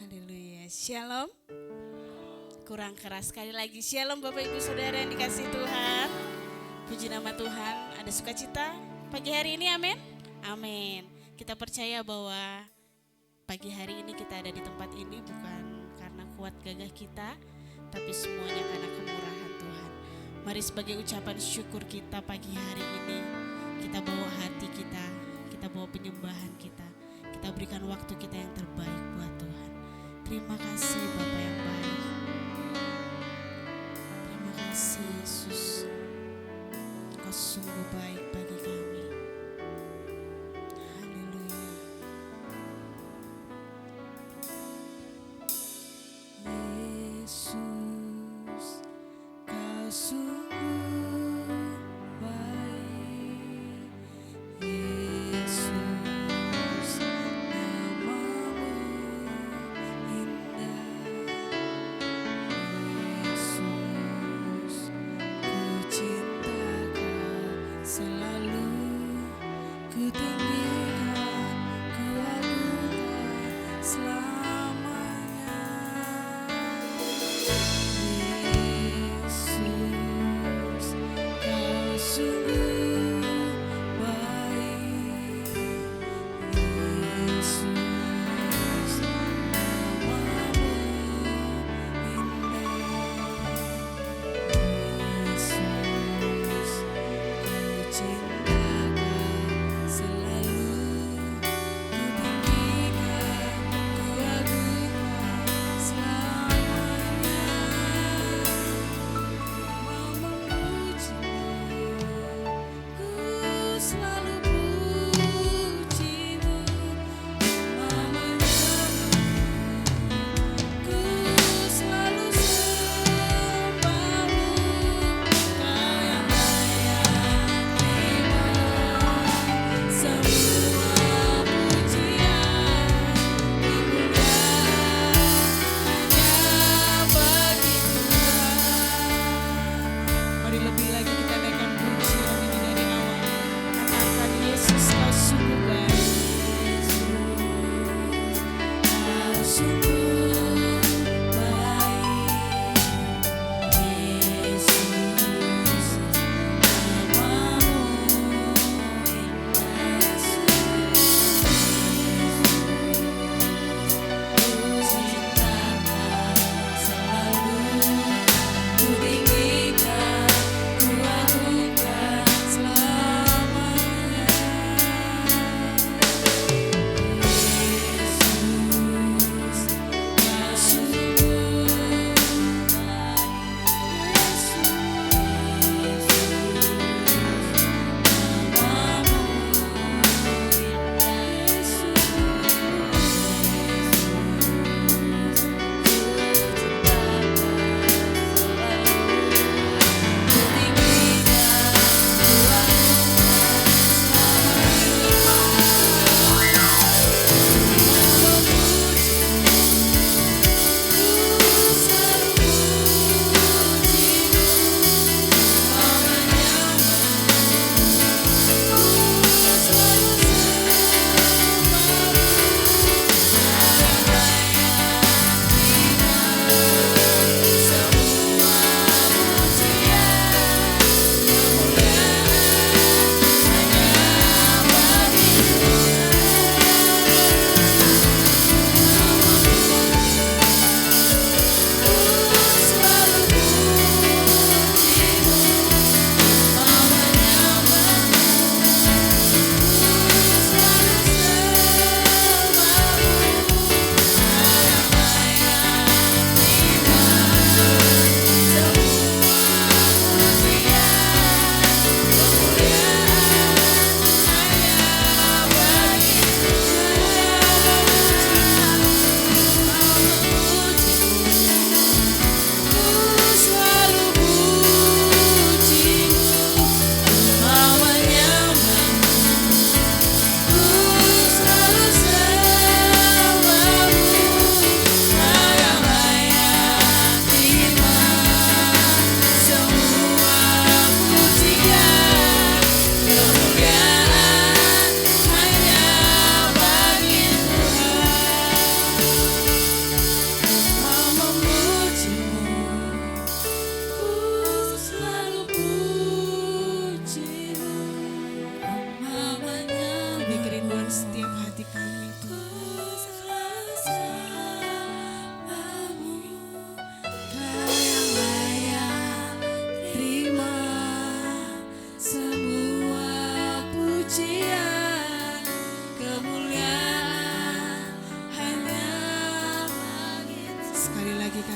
Haleluya. Shalom. Kurang keras sekali lagi. Shalom Bapak Ibu Saudara yang dikasihi Tuhan. Puji nama Tuhan. Ada sukacita pagi hari ini, amin. Amin. Kita percaya bahwa pagi hari ini kita ada di tempat ini bukan karena kuat gagah kita, tapi semuanya karena kemurahan Tuhan. Mari sebagai ucapan syukur kita pagi hari ini, kita bawa hati kita bawa penyembahan kita berikan waktu kita yang terbaik buat Tuhan. Terima kasih Bapa yang baik. Terima kasih Yesus. Engkau sungguh baik bagi kami. Haleluya. Yesus, kau sungguh baik. Yesus, namamu indah. Yesus, ku cinta kau selalu.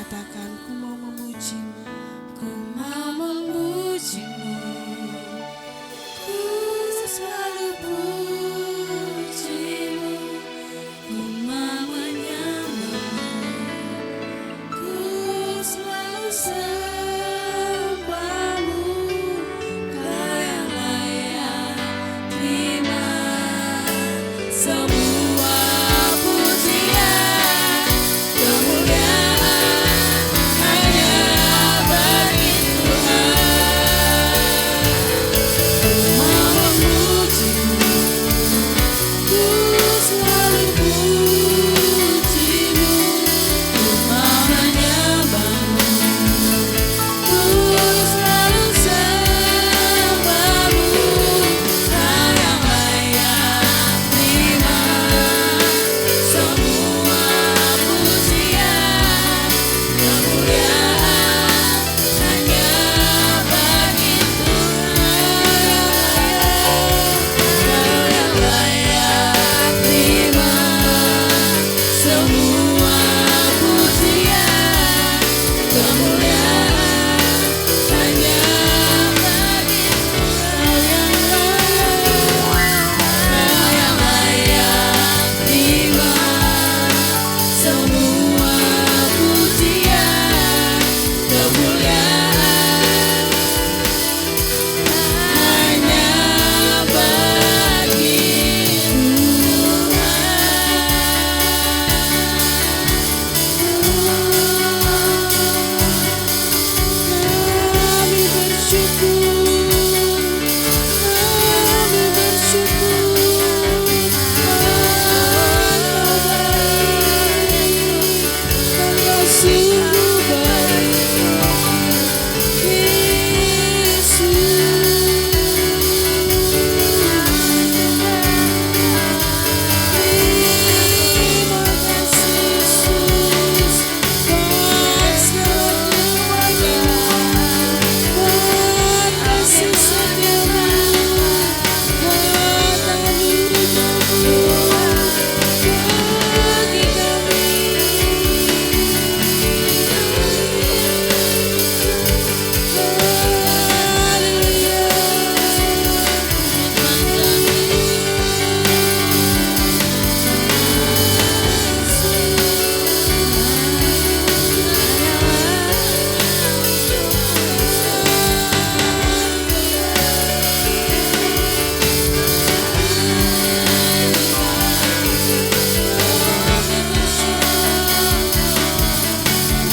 Katakan, ku mau memujimu. Ku mau memujimu, ku selalu pujimu, ku mau menyembahmu, ku selalu sembahmu. Kau yang layak terima semua pujian, kemuliaan hanya bagi Tuhan. Ku mau memujimu, ku selalu pujimu, ku mau menyembahmu, ku selalu sembahmu. Kau yang layak terima semua pujian, kemuliaan hanya bagi Tuhan. Kau yang layak terima semua pujian, kemuliaan hanya bagi Tuhan. Kau yang layak terima semua pujian, kemuliaan hanya bagi Kami bersyukur, kami bersyukur, Kau baik, Kau sungguh baik, Terima kasih Yesus, buat segala kebaikan, buat kasih setiamu, buat anugerah-Mu bagi kami. Haleluya,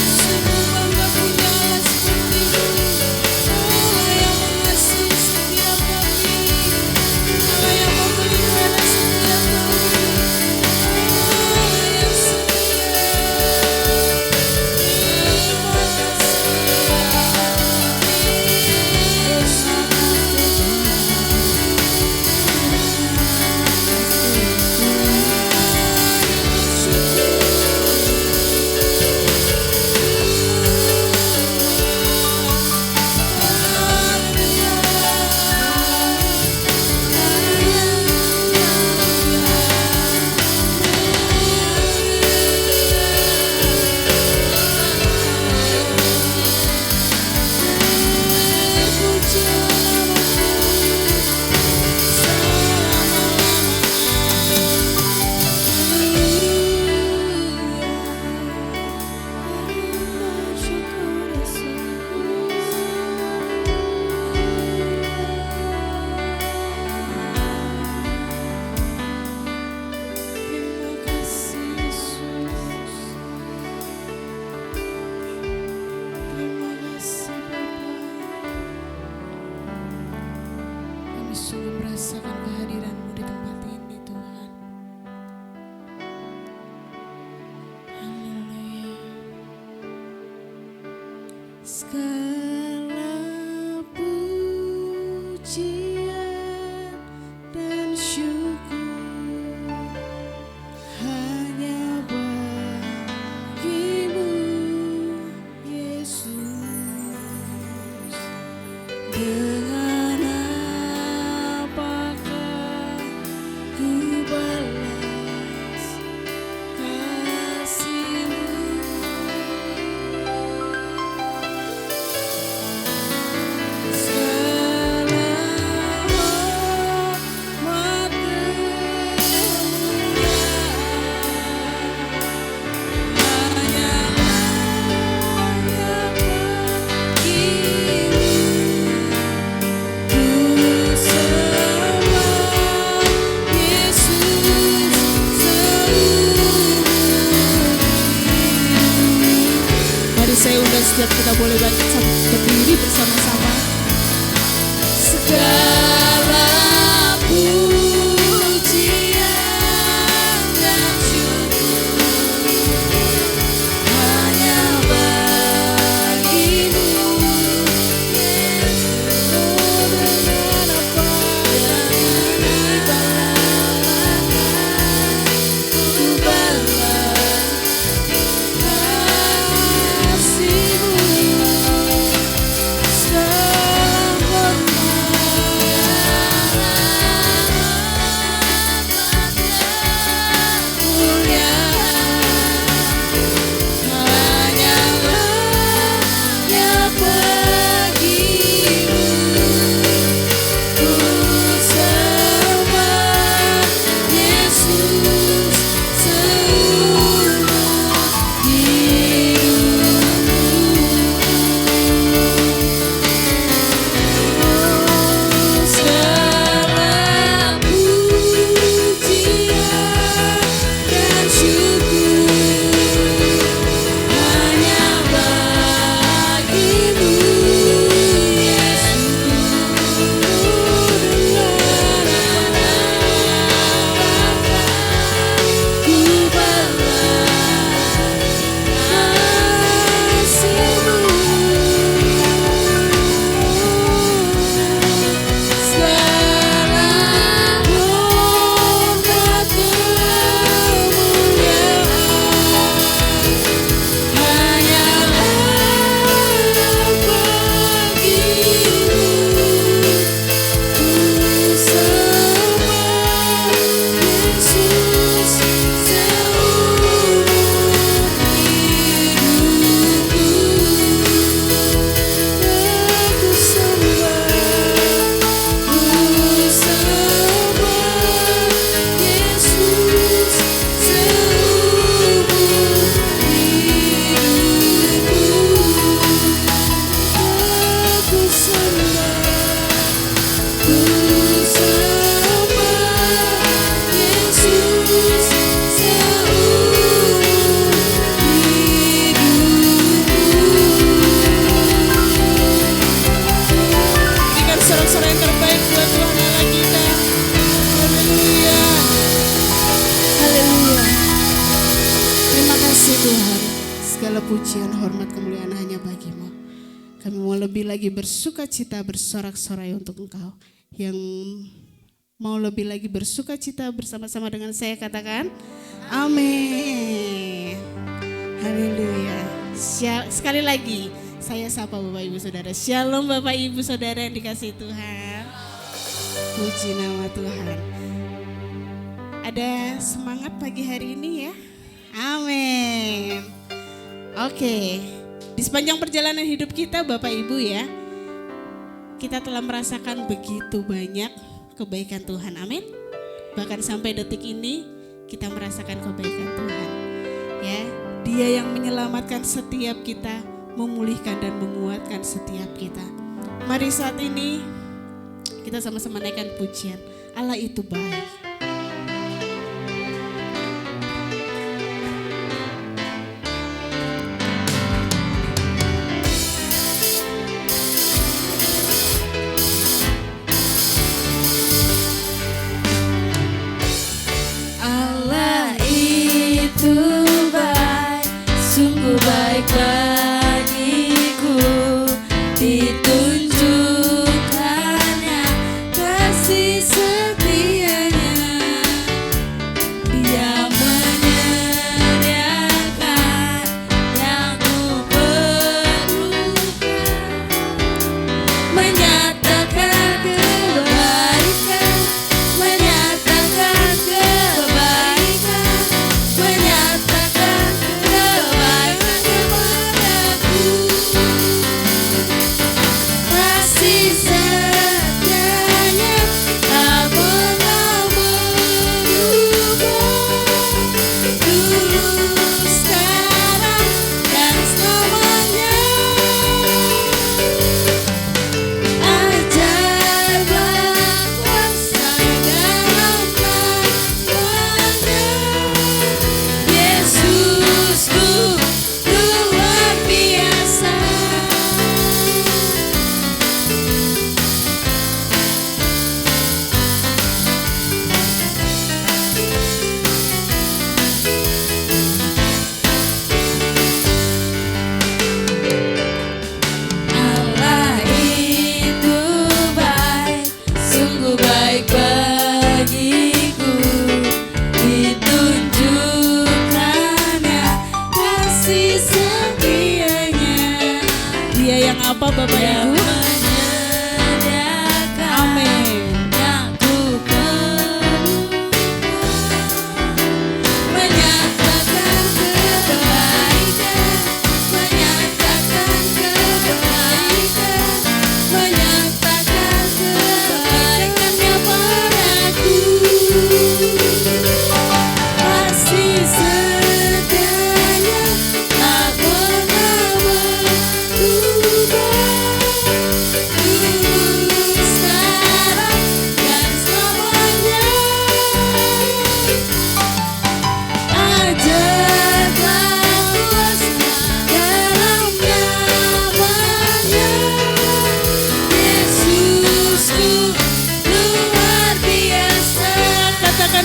sungguh bangga punya Allah seperti-Mu. Allah yang mengasihi setiap kami, Allah yang memelihara setiap kami, Allah yang setia. Terima kasih Yesus, terima kasih Bapa. Kami sungguh merasakan kehadiran-Mu di tempat ini Tuhan. Haleluya. Segala pujian dan syukur hanya bagi-Mu Yesus. Dengan apakah ku balas kasih-Mu? Saya undang setiap kita boleh berdiri bersama-sama. Segala pujian dan syukur hanya bagimu, Yesus. Dengan apa yang dibalas, ku balas kasih-Mu. Pujian, hormat, kemuliaan hanya bagi-Mu. Kami mau lebih lagi bersuka cita, bersorak-sorai untuk Engkau. Yang mau lebih lagi bersuka cita bersama-sama dengan saya, katakan amin. Haleluya. Sekali lagi saya sapa Bapak Ibu Saudara. Shalom Bapak Ibu Saudara yang dikasihi Tuhan. Puji nama Tuhan. Ada semangat pagi hari ini ya. Amin. Oke, di sepanjang perjalanan hidup kita Bapak Ibu ya, kita telah merasakan begitu banyak kebaikan Tuhan, amin. Bahkan sampai detik ini kita merasakan kebaikan Tuhan. Ya, Dia yang menyelamatkan setiap kita, memulihkan dan menguatkan setiap kita. Mari saat ini kita sama-sama naikkan pujian. Allah itu baik. Baik bagiku, ditunjukkannya kasih setianya. apa Bapak Ibu? Amin.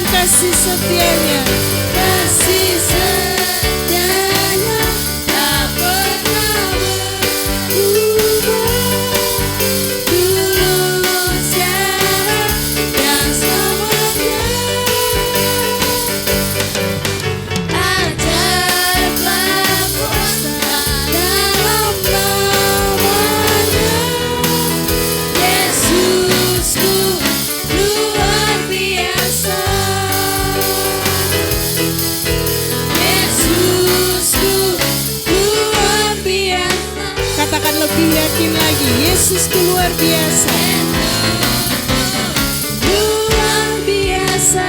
Kasih setianya, kasih setianya tak pernah berubah. Dulu sekarang dan selamanya. Ajaiblah kuasa dalam namanya. Yesusku luar biasa. Katakan lebih yakin lagi, Yesusku luar biasa. Luar biasa.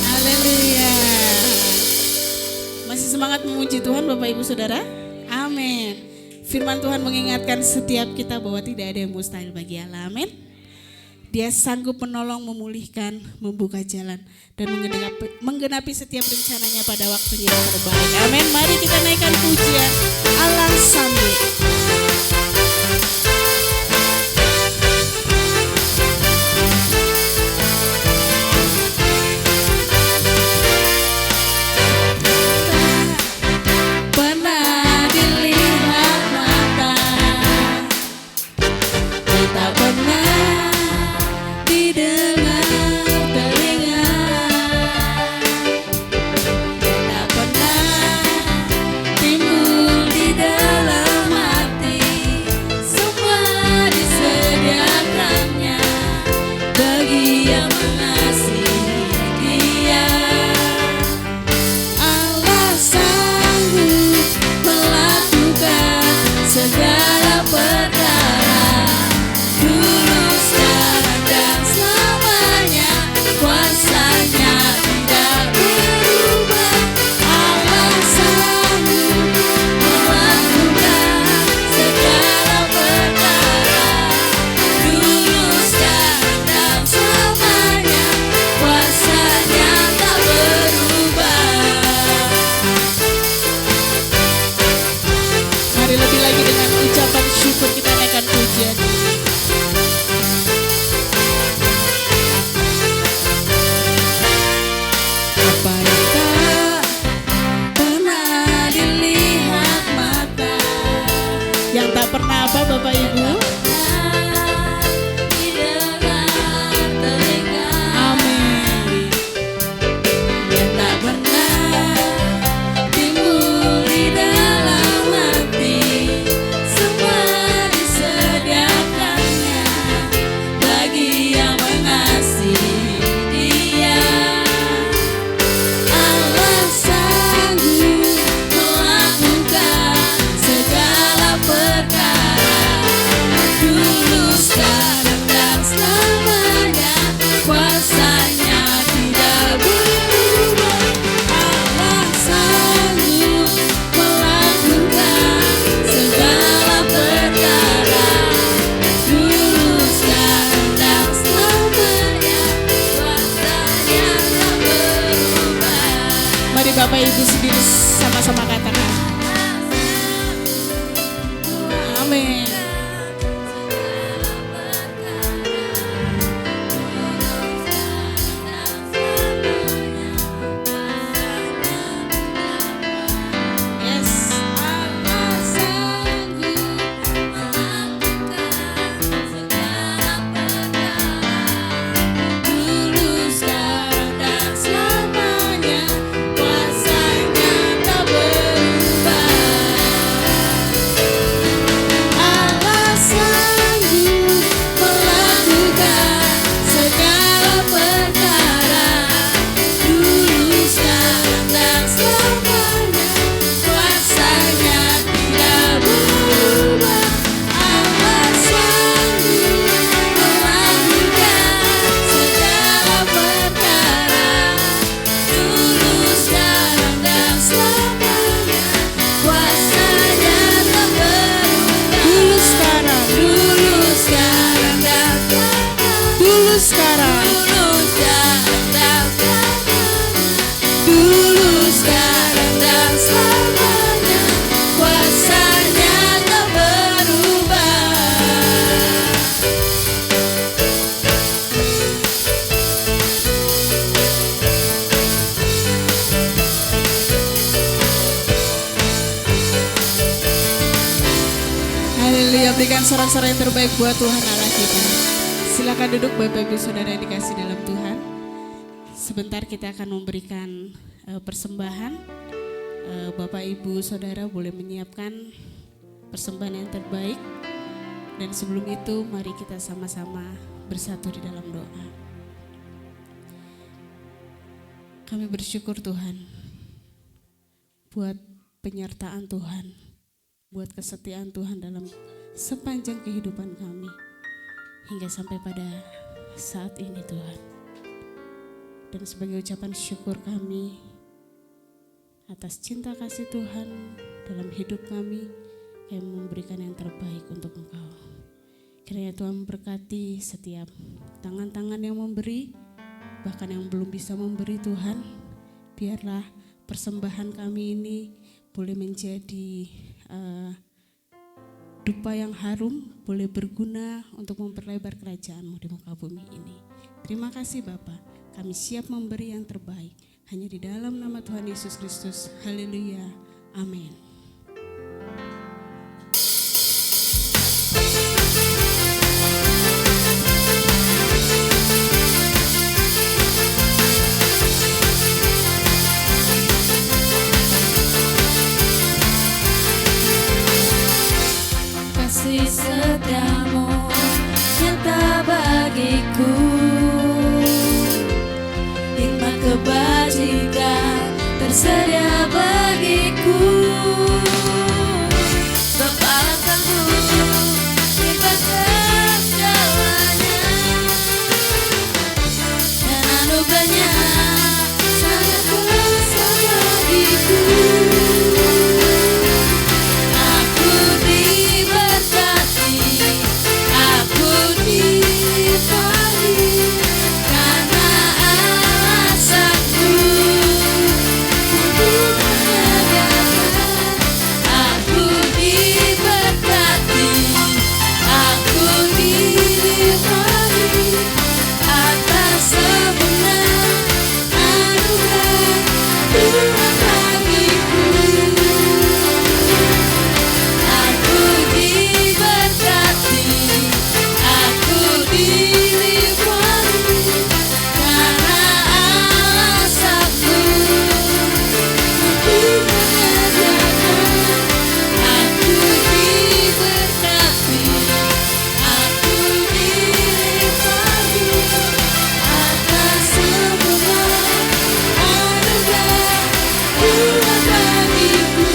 Haleluya. Masih semangat memuji Tuhan Bapak Ibu Saudara? Amin. Firman Tuhan mengingatkan setiap kita bahwa tidak ada yang mustahil bagi Allah. Amin. Dia sanggup menolong, memulihkan, membuka jalan, dan menggenapi setiap rencananya pada waktunya yang terbaik. Amin. Mari kita naikkan pujian. Allah sanggup. Bapak Ibu. Amin. Yang tak pernah timbul di dalam hati, semua disediakannya bagi yang mengasihi Dia. Allah sanggup melakukan segala perkara. Dulu, sekarang, dan selamanya, kuasanya tidak berubah. Allah sanggup melakukan segala perkara. Dulu, sekarang, dan selamanya, kuasanya tak berubah. Mari Bapak Ibu sendiri sama-sama katakan. Amin. Haleluya, berikan sorak-sorak yang terbaik buat Tuhan Allah kita. Silakan duduk Bapak Ibu Saudara yang dikasih dalam Tuhan. Sebentar kita akan memberikan persembahan. Bapak Ibu Saudara boleh menyiapkan persembahan yang terbaik. Dan sebelum itu mari kita sama-sama bersatu di dalam doa. Kami bersyukur Tuhan buat penyertaan Tuhan, buat kesetiaan Tuhan dalam sepanjang kehidupan kami hingga sampai pada saat ini Tuhan. Dan sebagai ucapan syukur kami atas cinta kasih Tuhan dalam hidup kami, kami memberikan yang terbaik untuk Engkau. Kiranya Tuhan memberkati setiap tangan-tangan yang memberi, bahkan yang belum bisa memberi Tuhan. Biarlah persembahan kami ini boleh menjadi dupa yang harum, boleh berguna untuk memperlebar kerajaan-Mu di muka bumi ini. Terima kasih Bapa, kami siap memberi yang terbaik. Hanya di dalam nama Tuhan Yesus Kristus. Haleluya. Amin. Kasih setiamu nyata bagiku, hikmat kebajikan tersedia bagiku. Bapa akanku limpahkan segalanya, dan anugerahnya sangat kuasa bagiku. Aku diberkati, aku dipahi, karena Allah sanggup untuk menyediakan. Aku diberkati, aku dilimpahi atas sebenar anugerah Tuhan bagiku. Aku diberkati, aku dilimpahi, karena Allah sanggup untuk menyediakan. Aku diberkati, aku dilimpahi atas sebenar anugerah Tuhan bagiku.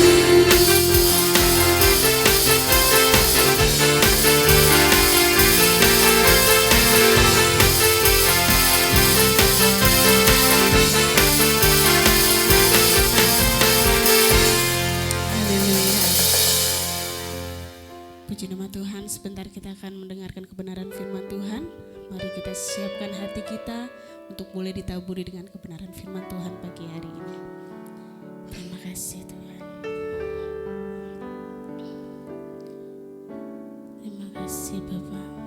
Haleluya. Puji nama Tuhan, sebentar kita akan mendengarkan kebenaran firman Tuhan. Mari kita siapkan hati kita untuk boleh ditaburi dengan kebenaran firman Tuhan pagi hari ini. Terima kasih Tuhan. Terima kasih Bapak.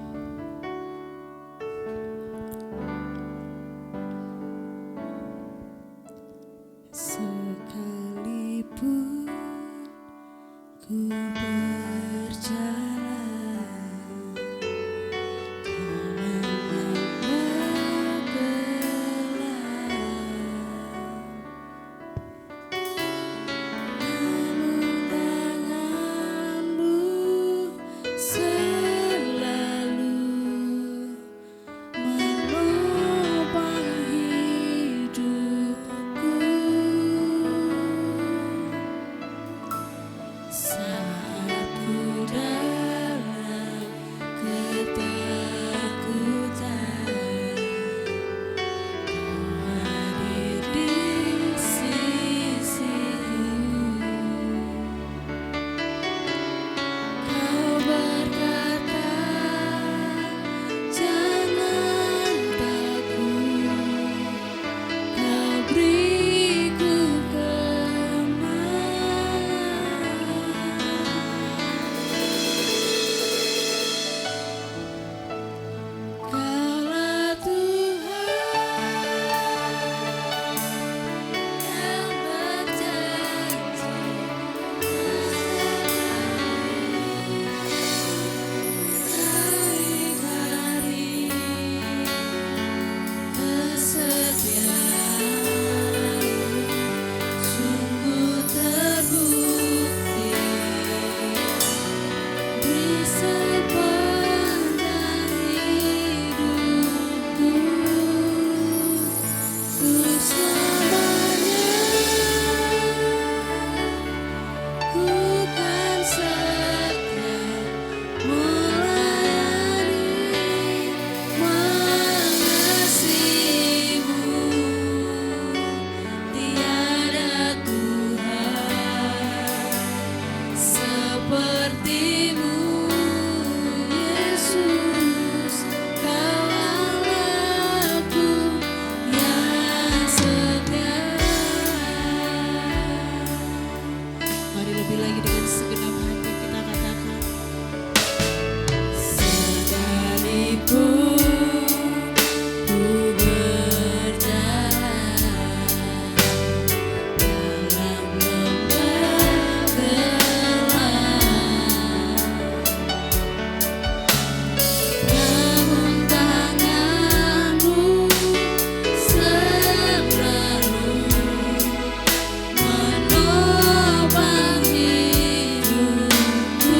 Sekalipun ku berjalan dalam yang gelap, sepertimu, Yesus, Kau Allahku yang setia. Mari lebih lagi dengan segenap hati kita katakan. Sekalipun ku berjalan dalam lembah gelap, namun tangan-Mu selalu menopang hidupku.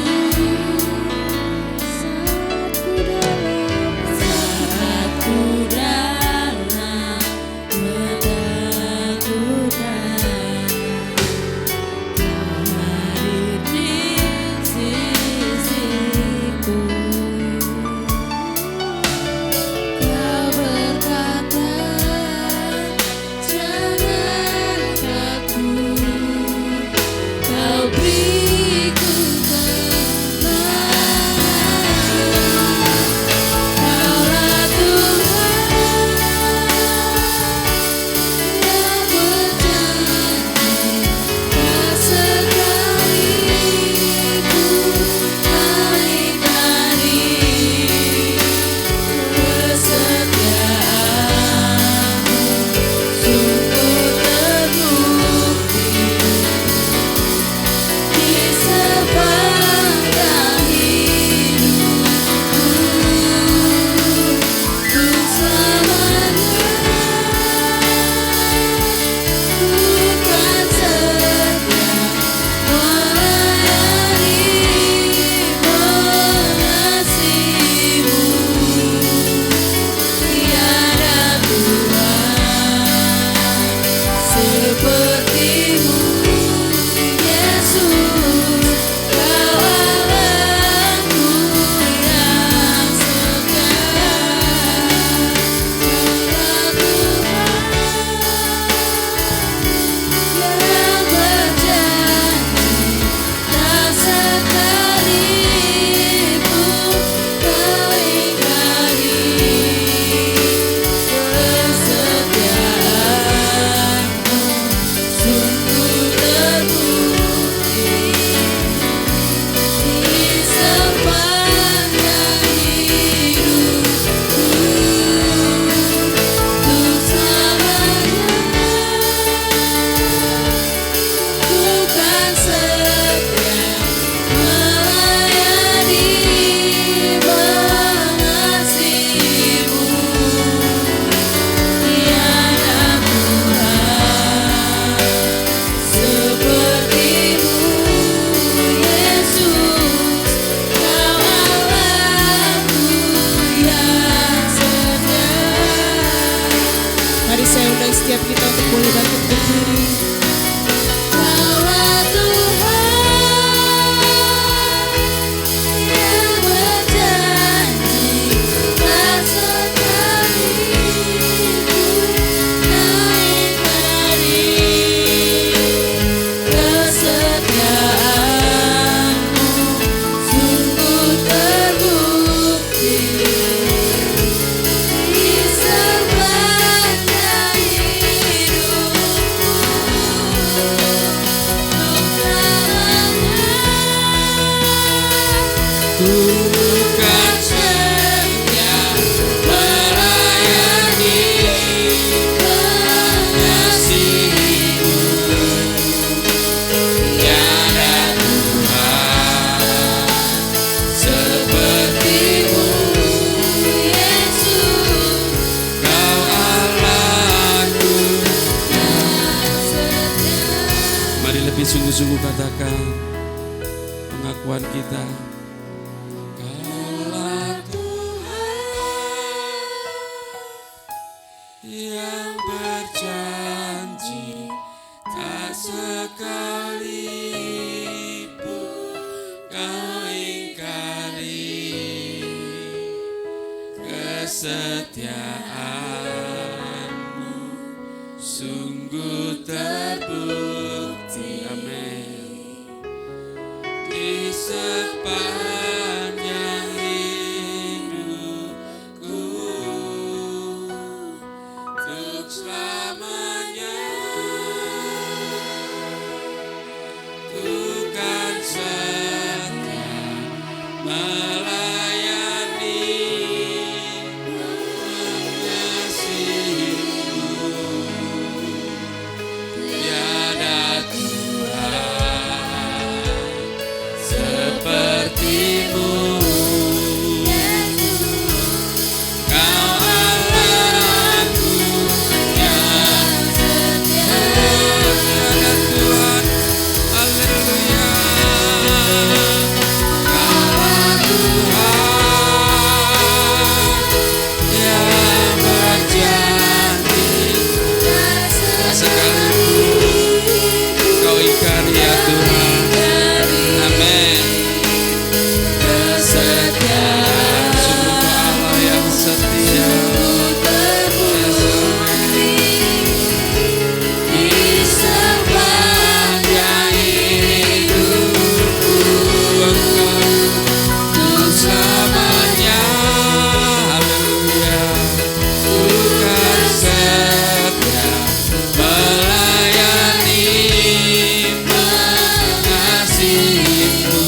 Saat ku dalam ketakutan, Kau hadir di sisiku. Kau berkata, jangan takut, Kau beriku kemenangan. Kaulah Tuhan yang berjanji, tak sekalipun Kau ingkari kesetiaan-Mu. Sungguh terbukti di sepanjang hidupku. Untuk selamanya ku kan setia melayani mengasihi-Mu. Tiada Tuhan seperti-Mu, Yesus, Kau Allahku yang setia. Kaulah Tuhan yang berjanji, tak sekalipun Kau ingkari kesetiaan-Mu. Sungguh terbukti di sepanjang hidupku. Untuk selamanya ku kan setia melayani mengasihi-Mu. Tiada Tuhan seperti-Mu, Yesus, Kau Allahku yang setia. Mari saya undang setiap kita untuk boleh bangkit berdiri. Kaulah Tuhan yang berjanji, tak sekalipun Kau ingkari kesetiaan-Mu. Sungguh terbukti di sepanjang hidupku. Untuk selamanya ku kan setia melayani mengasihi-Mu. Tiada Tuhan seperti-Mu, Yesus, Kau Allahku yang setia. Mari lebih sungguh-sungguh katakan pengakuan kita. Kaulah Tuhan yang berjanji, tak sekalipun Kau ingkari kesetiaan-Mu. Sungguh terbukti, amin, di setia melayani mengasihimu. Tiada Tuhan sepertimu. Kau Allahku yang setia. Tiada Tuhan, haleluya. Kau Tuhan yang berjanji sekali kau ingkari ya Tuhan. Amin. Kesetiaan sungguh Allah yang setia. Di sepanjang hidupku untuk selamanya. Haleluya. Bukan setia melayani mengasihimu.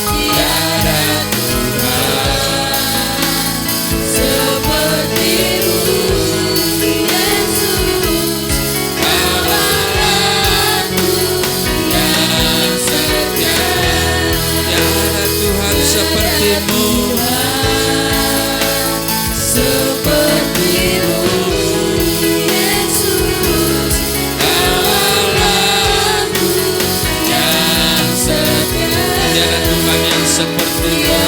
Tiada Tuhan sepertimu, Yesus. Kau Allahku yang setia. Tiada Tuhan sepertimu. Sepertimu, Yesus. Kau Allahku yang setia. Tiada Tuhan yang sepertimu.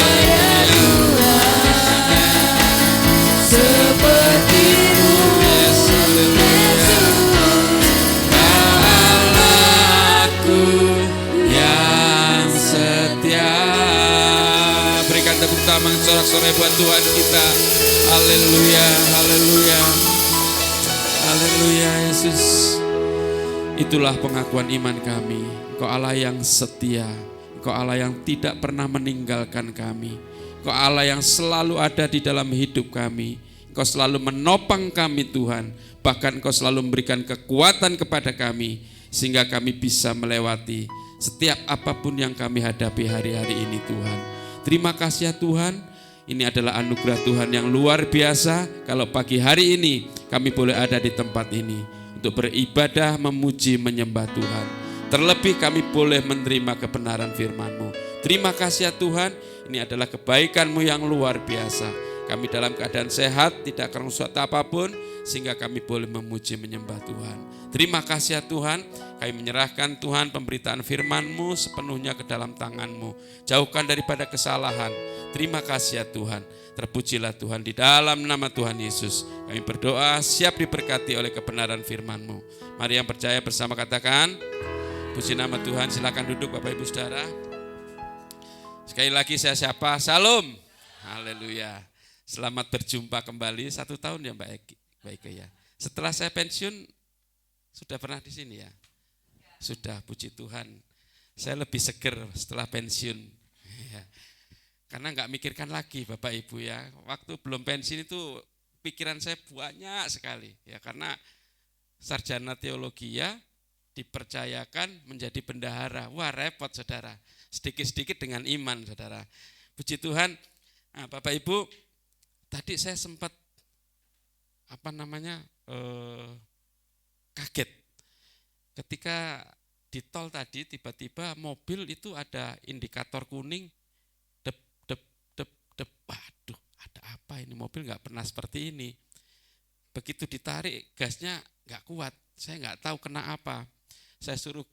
Sepertimu, Yesus. Kau Allahku yang setia. Berikan tepuk tangan sorak-sorai buat Tuhan kita. Haleluya, haleluya. Haleluya Yesus. Itulah pengakuan iman kami. Engkau Allah yang setia. Engkau Allah yang tidak pernah meninggalkan kami. Engkau Allah yang selalu ada di dalam hidup kami. Engkau selalu menopang kami Tuhan. Bahkan Engkau selalu memberikan kekuatan kepada kami. Sehingga kami bisa melewati setiap apapun yang kami hadapi hari-hari ini Tuhan. Terima kasih ya Tuhan. Ini adalah anugerah Tuhan yang luar biasa. Kalau pagi hari ini kami boleh ada di tempat ini untuk beribadah, memuji, menyembah Tuhan. Terlebih kami boleh menerima kebenaran firman-Mu. Terima kasih ya Tuhan. Ini adalah kebaikan-Mu yang luar biasa. Kami dalam keadaan sehat, tidak karena suatu apapun, sehingga kami boleh memuji, menyembah Tuhan. Terima kasih ya Tuhan. Kami menyerahkan Tuhan pemberitaan firman-Mu sepenuhnya ke dalam tangan-Mu. Jauhkan daripada kesalahan. Terima kasih ya Tuhan. Terpujilah Tuhan di dalam nama Tuhan Yesus. Kami berdoa siap diberkati oleh kebenaran firman-Mu. Mari yang percaya bersama katakan, puji nama Tuhan. Silakan duduk Bapak Ibu Saudara. Sekali lagi saya sapa, Salam. Haleluya. Selamat berjumpa kembali. 1 tahun ya Mbak Eke ya. Setelah saya pensiun, sudah pernah di sini ya? Sudah, puji Tuhan. Saya lebih seger setelah pensiun. Ya. Karena nggak mikirkan lagi Bapak Ibu ya. Waktu belum pensiun itu pikiran saya banyak sekali. Ya, karena sarjana teologi ya dipercayakan menjadi bendahara. Wah repot saudara. Sedikit-sedikit dengan iman saudara. Puji Tuhan. Nah, Bapak Ibu, tadi saya sempat kaget ketika di tol tadi tiba-tiba mobil itu ada indikator kuning, dep dep dep dep. Waduh, ada apa ini, mobil nggak pernah seperti ini. Begitu ditarik gasnya nggak kuat, saya nggak tahu kena apa. Saya suruh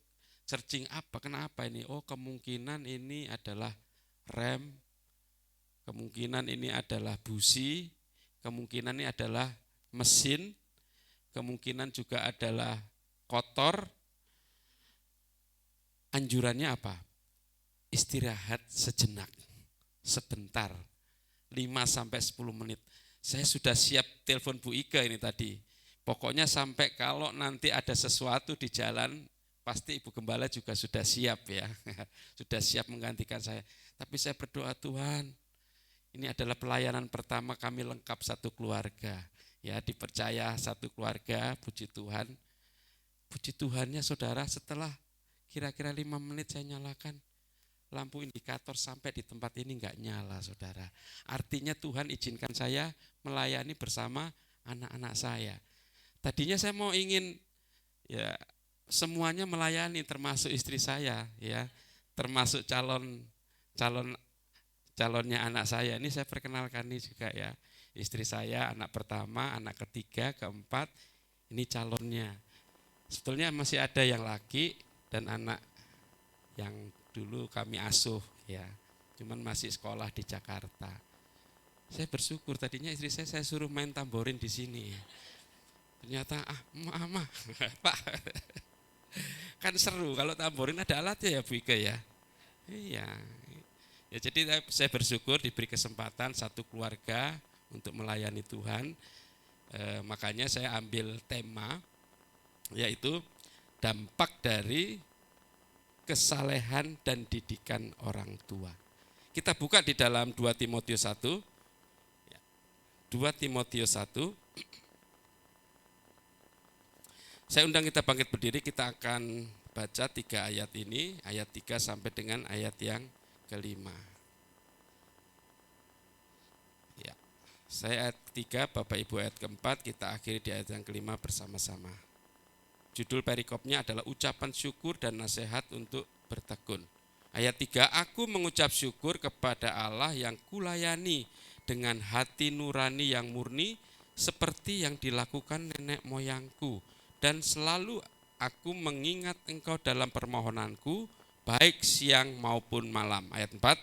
searching apa, kenapa ini? Oh, kemungkinan ini adalah rem, kemungkinan ini adalah busi, kemungkinan ini adalah mesin, kemungkinan juga adalah kotor. Anjurannya apa? Istirahat sejenak, sebentar, 5-10 menit. Saya sudah siap telepon Bu Ika ini tadi. Pokoknya sampai kalau nanti ada sesuatu di jalan, pasti Ibu Gembala juga sudah siap ya. Sudah siap menggantikan saya. Tapi saya berdoa, Tuhan, ini adalah pelayanan pertama kami lengkap satu keluarga. Ya, dipercaya satu keluarga, puji Tuhan. Puji Tuhannya saudara, setelah kira-kira 5 menit saya nyalakan lampu indikator sampai di tempat ini enggak nyala, saudara. Artinya Tuhan izinkan saya melayani bersama anak-anak saya. Tadinya saya mau ingin ya semuanya melayani, termasuk istri saya, ya, termasuk calonnya anak saya. Ini saya perkenalkan ini juga ya, istri saya, anak pertama, anak ketiga, keempat, ini calonnya. Sebetulnya masih ada yang laki dan anak yang dulu kami asuh, ya, cuman masih sekolah di Jakarta. Saya bersyukur, tadinya istri saya suruh main tamborin di sini. Ternyata mama, Pak, kan seru kalau tamborin ada alatnya ya Bu Ika ya. Iya. Ya, jadi saya bersyukur diberi kesempatan satu keluarga untuk melayani Tuhan. Makanya saya ambil tema yaitu dampak dari kesalehan dan didikan orang tua. Kita buka di dalam 2 Timotius 1. 2 Timotius 1. Saya undang kita bangkit berdiri, kita akan baca 3 ayat ini, ayat 3 sampai dengan ayat yang kelima. Ya, saya ayat 3, Bapak Ibu ayat keempat, kita akhiri di ayat yang kelima bersama-sama. Judul perikopnya adalah ucapan syukur dan nasihat untuk bertekun. Ayat 3, aku mengucap syukur kepada Allah yang kulayani dengan hati nurani yang murni seperti yang dilakukan nenek moyangku. Dan selalu aku mengingat engkau dalam permohonanku, baik siang maupun malam. Ayat 4.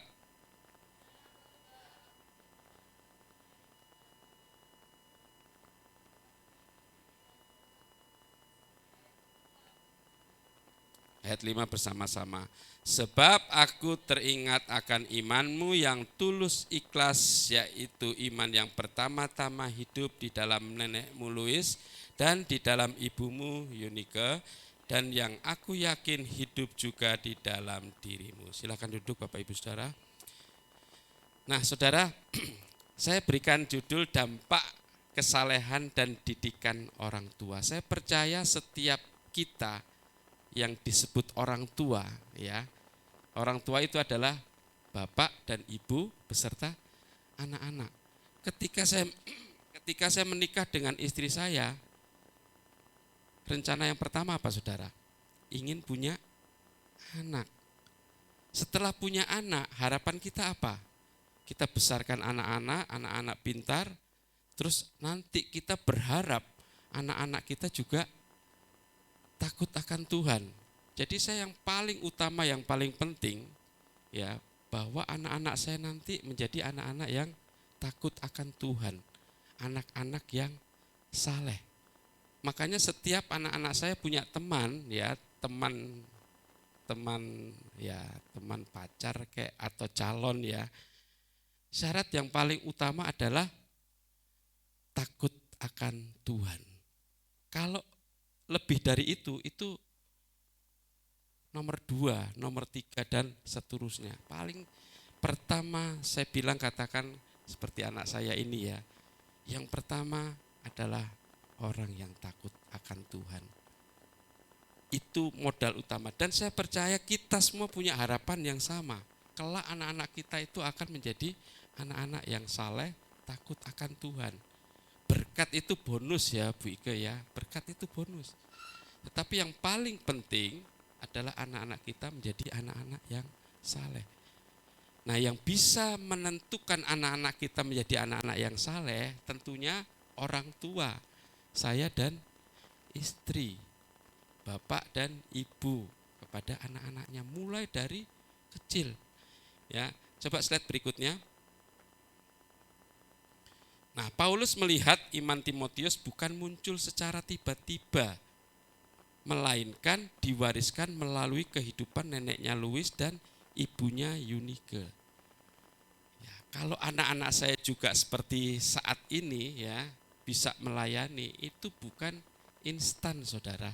Ayat 5 bersama-sama. Sebab aku teringat akan imanmu yang tulus ikhlas, yaitu iman yang pertama-tama hidup di dalam nenekmu Louis dan di dalam ibumu Yunike, dan yang aku yakin hidup juga di dalam dirimu. Silakan duduk Bapak Ibu Saudara. Nah saudara, saya berikan judul dampak kesalehan dan didikan orang tua. Saya percaya setiap kita yang disebut orang tua, ya, orang tua itu adalah bapak dan ibu beserta anak-anak. Ketika saya menikah dengan istri saya, rencana yang pertama apa saudara? Ingin punya anak. Setelah punya anak, harapan kita apa? Kita besarkan anak-anak pintar, terus nanti kita berharap anak-anak kita juga takut akan Tuhan. Jadi saya yang paling utama, yang paling penting ya, bahwa anak-anak saya nanti menjadi anak-anak yang takut akan Tuhan, anak-anak yang saleh. Makanya setiap anak-anak saya punya teman ya, teman pacar kayak atau calon ya. Syarat yang paling utama adalah takut akan Tuhan. Kalau lebih dari itu nomor 2, nomor 3 dan seterusnya. Paling pertama saya bilang, katakan seperti anak saya ini ya. Yang pertama adalah orang yang takut akan Tuhan. Itu modal utama. Dan saya percaya kita semua punya harapan yang sama. Kelak anak-anak kita itu akan menjadi anak-anak yang saleh, takut akan Tuhan. Berkat itu bonus ya Bu Ike ya, berkat itu bonus. Tetapi yang paling penting adalah anak-anak kita menjadi anak-anak yang saleh. Nah yang bisa menentukan anak-anak kita menjadi anak-anak yang saleh tentunya orang tua, saya dan istri, bapak dan ibu kepada anak-anaknya mulai dari kecil. Ya, coba slide berikutnya. Nah, Paulus melihat iman Timotius bukan muncul secara tiba-tiba, melainkan diwariskan melalui kehidupan neneknya Louis dan ibunya Yunike. Ya, kalau anak-anak saya juga seperti saat ini ya, bisa melayani, itu bukan instan saudara.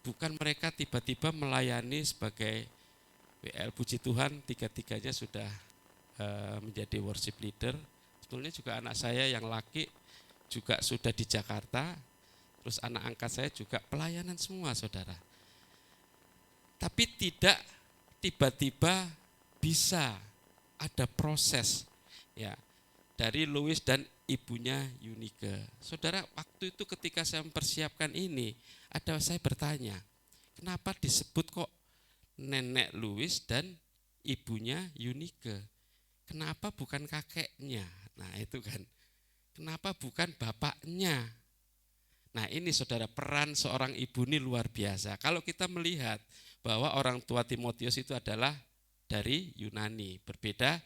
Bukan mereka tiba-tiba melayani sebagai WL, puji Tuhan tiga-tiganya sudah menjadi worship leader. Sebetulnya juga anak saya yang laki juga sudah di Jakarta, terus anak angkat saya juga pelayanan semua saudara. Tapi tidak tiba-tiba bisa ada proses ya dari Louis dan ibunya Yunike. Saudara, waktu itu ketika saya mempersiapkan ini, saya bertanya, kenapa disebut kok nenek Louis dan ibunya Yunike? Kenapa bukan kakeknya? Nah itu kan, kenapa bukan bapaknya? Nah ini saudara, peran seorang ibu ini luar biasa. Kalau kita melihat bahwa orang tua Timotius itu adalah dari Yunani, berbeda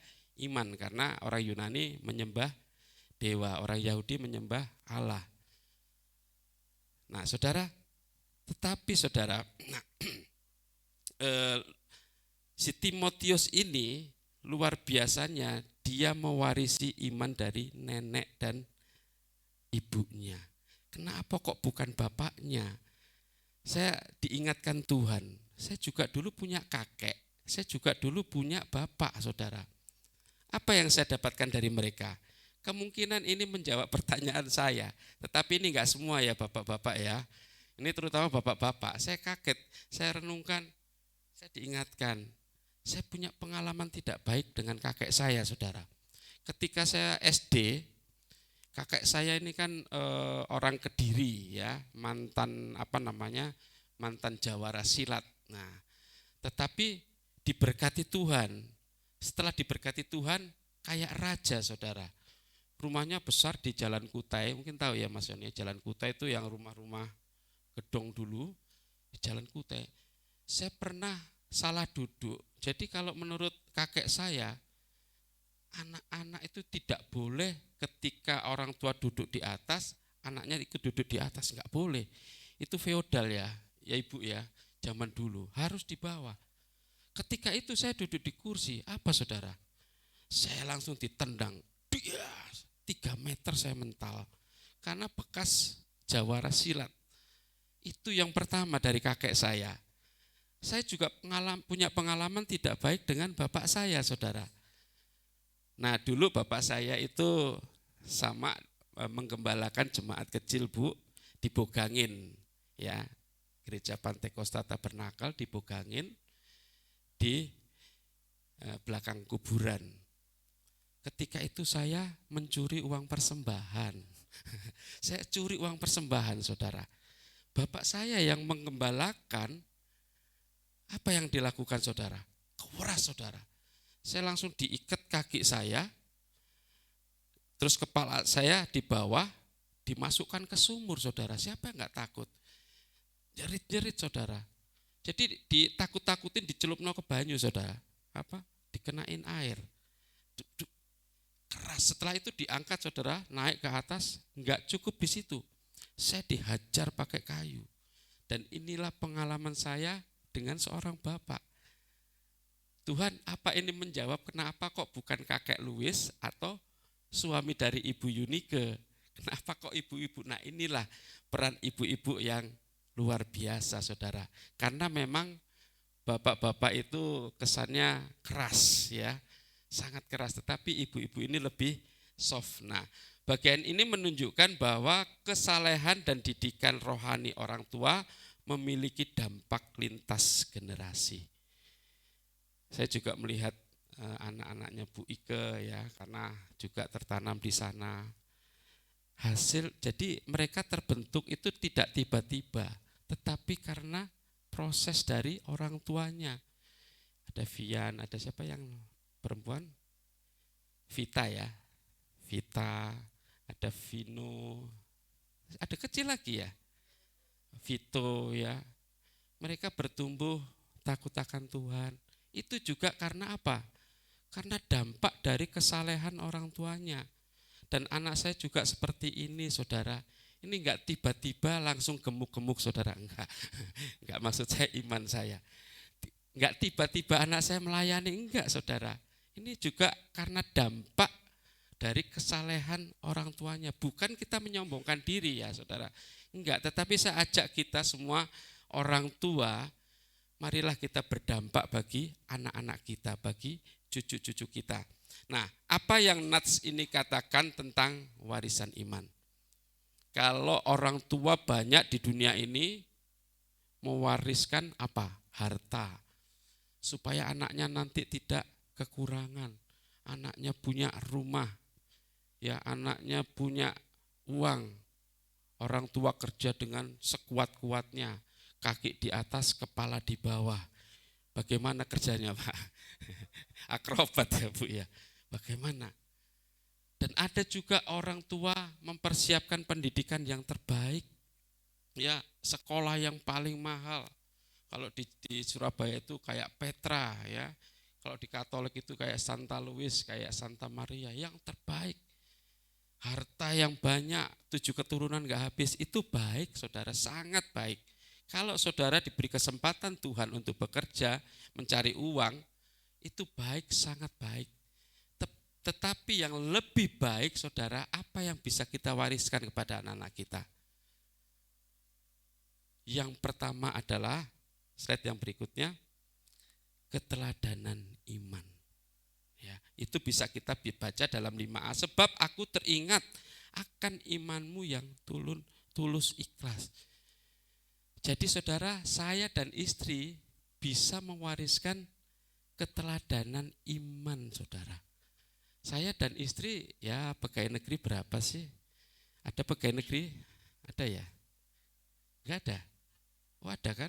iman karena orang Yunani menyembah dewa, orang Yahudi menyembah Allah. Nah saudara, tetapi saudara, si Timotius ini luar biasanya dia mewarisi iman dari nenek dan ibunya. Kenapa kok bukan bapaknya? Saya diingatkan Tuhan, saya juga dulu punya kakek, saya juga dulu punya bapak, saudara. Apa yang saya dapatkan dari mereka? Kemungkinan ini menjawab pertanyaan saya, tetapi ini enggak semua ya bapak-bapak ya. Ini terutama bapak-bapak, saya kaget, saya renungkan, saya diingatkan, saya punya pengalaman tidak baik dengan kakek saya, saudara. Ketika saya SD, kakek saya ini kan orang Kediri ya, mantan mantan jawara silat. Nah, tetapi diberkati Tuhan. Setelah diberkati Tuhan, kayak raja, saudara. Rumahnya besar di Jalan Kutai, mungkin tahu ya Mas Yoni, Jalan Kutai itu yang rumah-rumah gedong dulu di Jalan Kutai. Saya pernah salah duduk. Jadi kalau menurut kakek saya, anak-anak itu tidak boleh ketika orang tua duduk di atas, anaknya ikut duduk di atas, enggak boleh. Itu feodal ya ibu ya, zaman dulu, harus di bawah. Ketika itu saya duduk di kursi, apa saudara? Saya langsung ditendang, 3 meter saya mental, karena bekas jawara silat. Itu yang pertama dari kakek saya. Saya juga punya pengalaman tidak baik dengan bapak saya, saudara. Nah dulu bapak saya itu sama menggembalakan jemaat kecil Bu di Bogangin ya, Gereja Pantai Kosta Tabernakel di Bogangin di belakang kuburan. Ketika itu saya mencuri uang persembahan. Saya curi uang persembahan, saudara. Bapak saya yang menggembalakan, apa yang dilakukan saudara? Keras, saudara. Saya langsung diikat kaki saya, terus kepala saya di bawah, dimasukkan ke sumur, saudara. Siapa yang enggak takut? Jerit-jerit, saudara. Jadi ditakut-takutin, dicelupno ke banyu, saudara. Dikenain air. Keras. Setelah itu diangkat, saudara, naik ke atas. Enggak cukup di situ. Saya dihajar pakai kayu. Dan inilah pengalaman saya dengan seorang bapak. Tuhan, apa ini menjawab kenapa kok bukan kakek Louis atau suami dari ibu Yunike? Kenapa kok ibu-ibu? Nah inilah peran ibu-ibu yang luar biasa, saudara. Karena memang bapak-bapak itu kesannya keras ya, sangat keras. Tetapi ibu-ibu ini lebih soft. Nah bagian ini menunjukkan bahwa kesalehan dan didikan rohani orang tua memiliki dampak lintas generasi. Saya juga melihat anak-anaknya Bu Ike ya, karena juga tertanam di sana. Jadi mereka terbentuk itu tidak tiba-tiba, tetapi karena proses dari orang tuanya. Ada Vian, ada siapa yang perempuan? Vita ya, Vita, ada Vino, ada kecil lagi ya, Vito ya. Mereka bertumbuh takut akan Tuhan. Itu juga karena apa? Karena dampak dari kesalehan orang tuanya. Dan anak saya juga seperti ini, saudara. Ini enggak tiba-tiba langsung gemuk-gemuk, saudara. Enggak maksud saya iman saya. Enggak tiba-tiba anak saya melayani, enggak, saudara. Ini juga karena dampak dari kesalehan orang tuanya. Bukan kita menyombongkan diri ya, saudara. Enggak, tetapi saya ajak kita semua orang tua, marilah kita berdampak bagi anak-anak kita, bagi cucu-cucu kita. Nah, apa yang Nats ini katakan tentang warisan iman? Kalau orang tua banyak di dunia ini mewariskan apa? harta, supaya anaknya nanti tidak kekurangan, anaknya punya rumah, ya anaknya punya uang, orang tua kerja dengan sekuat-kuatnya, kaki di atas, kepala di bawah. Bagaimana kerjanya Pak? Akrobat ya Bu ya. Bagaimana? Dan ada juga orang tua mempersiapkan pendidikan yang terbaik, ya sekolah yang paling mahal. Kalau di Surabaya itu kayak Petra ya, kalau di Katolik itu kayak Santa Louis, kayak Santa Maria, yang terbaik. Harta yang banyak, 7 keturunan gak habis, itu baik saudara, sangat baik. Kalau saudara diberi kesempatan Tuhan untuk bekerja, mencari uang, itu baik, sangat baik. Tetapi yang lebih baik saudara, apa yang bisa kita wariskan kepada anak-anak kita? Yang pertama adalah, slide yang berikutnya, keteladanan iman. Ya, itu bisa kita baca dalam 5A. Sebab aku teringat akan imanmu yang tulus ikhlas. Jadi saudara, saya dan istri bisa mewariskan keteladanan iman saudara. Saya dan istri ya pegawai negeri berapa sih? Ada pegawai negeri? Ada ya? Enggak ada? Oh ada kan?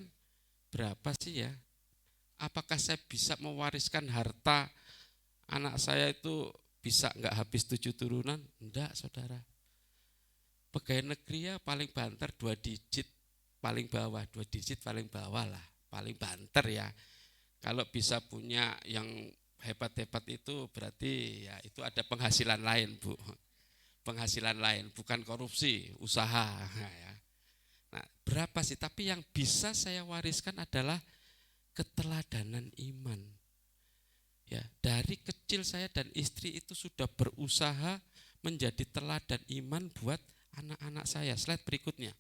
Berapa sih ya? Apakah saya bisa mewariskan harta anak saya itu bisa enggak habis 7 turunan? Enggak saudara. Pegawai negeri ya paling banter 2 digit paling bawah, 2 digit paling bawah lah, paling banter ya. Kalau bisa punya yang hebat-hebat itu berarti ya itu ada penghasilan lain Bu. Penghasilan lain, bukan korupsi, usaha. Ya. Nah, berapa sih? Tapi yang bisa saya wariskan adalah keteladanan iman. Ya, dari kecil saya dan istri itu sudah berusaha menjadi teladan iman buat anak-anak saya. Slide berikutnya.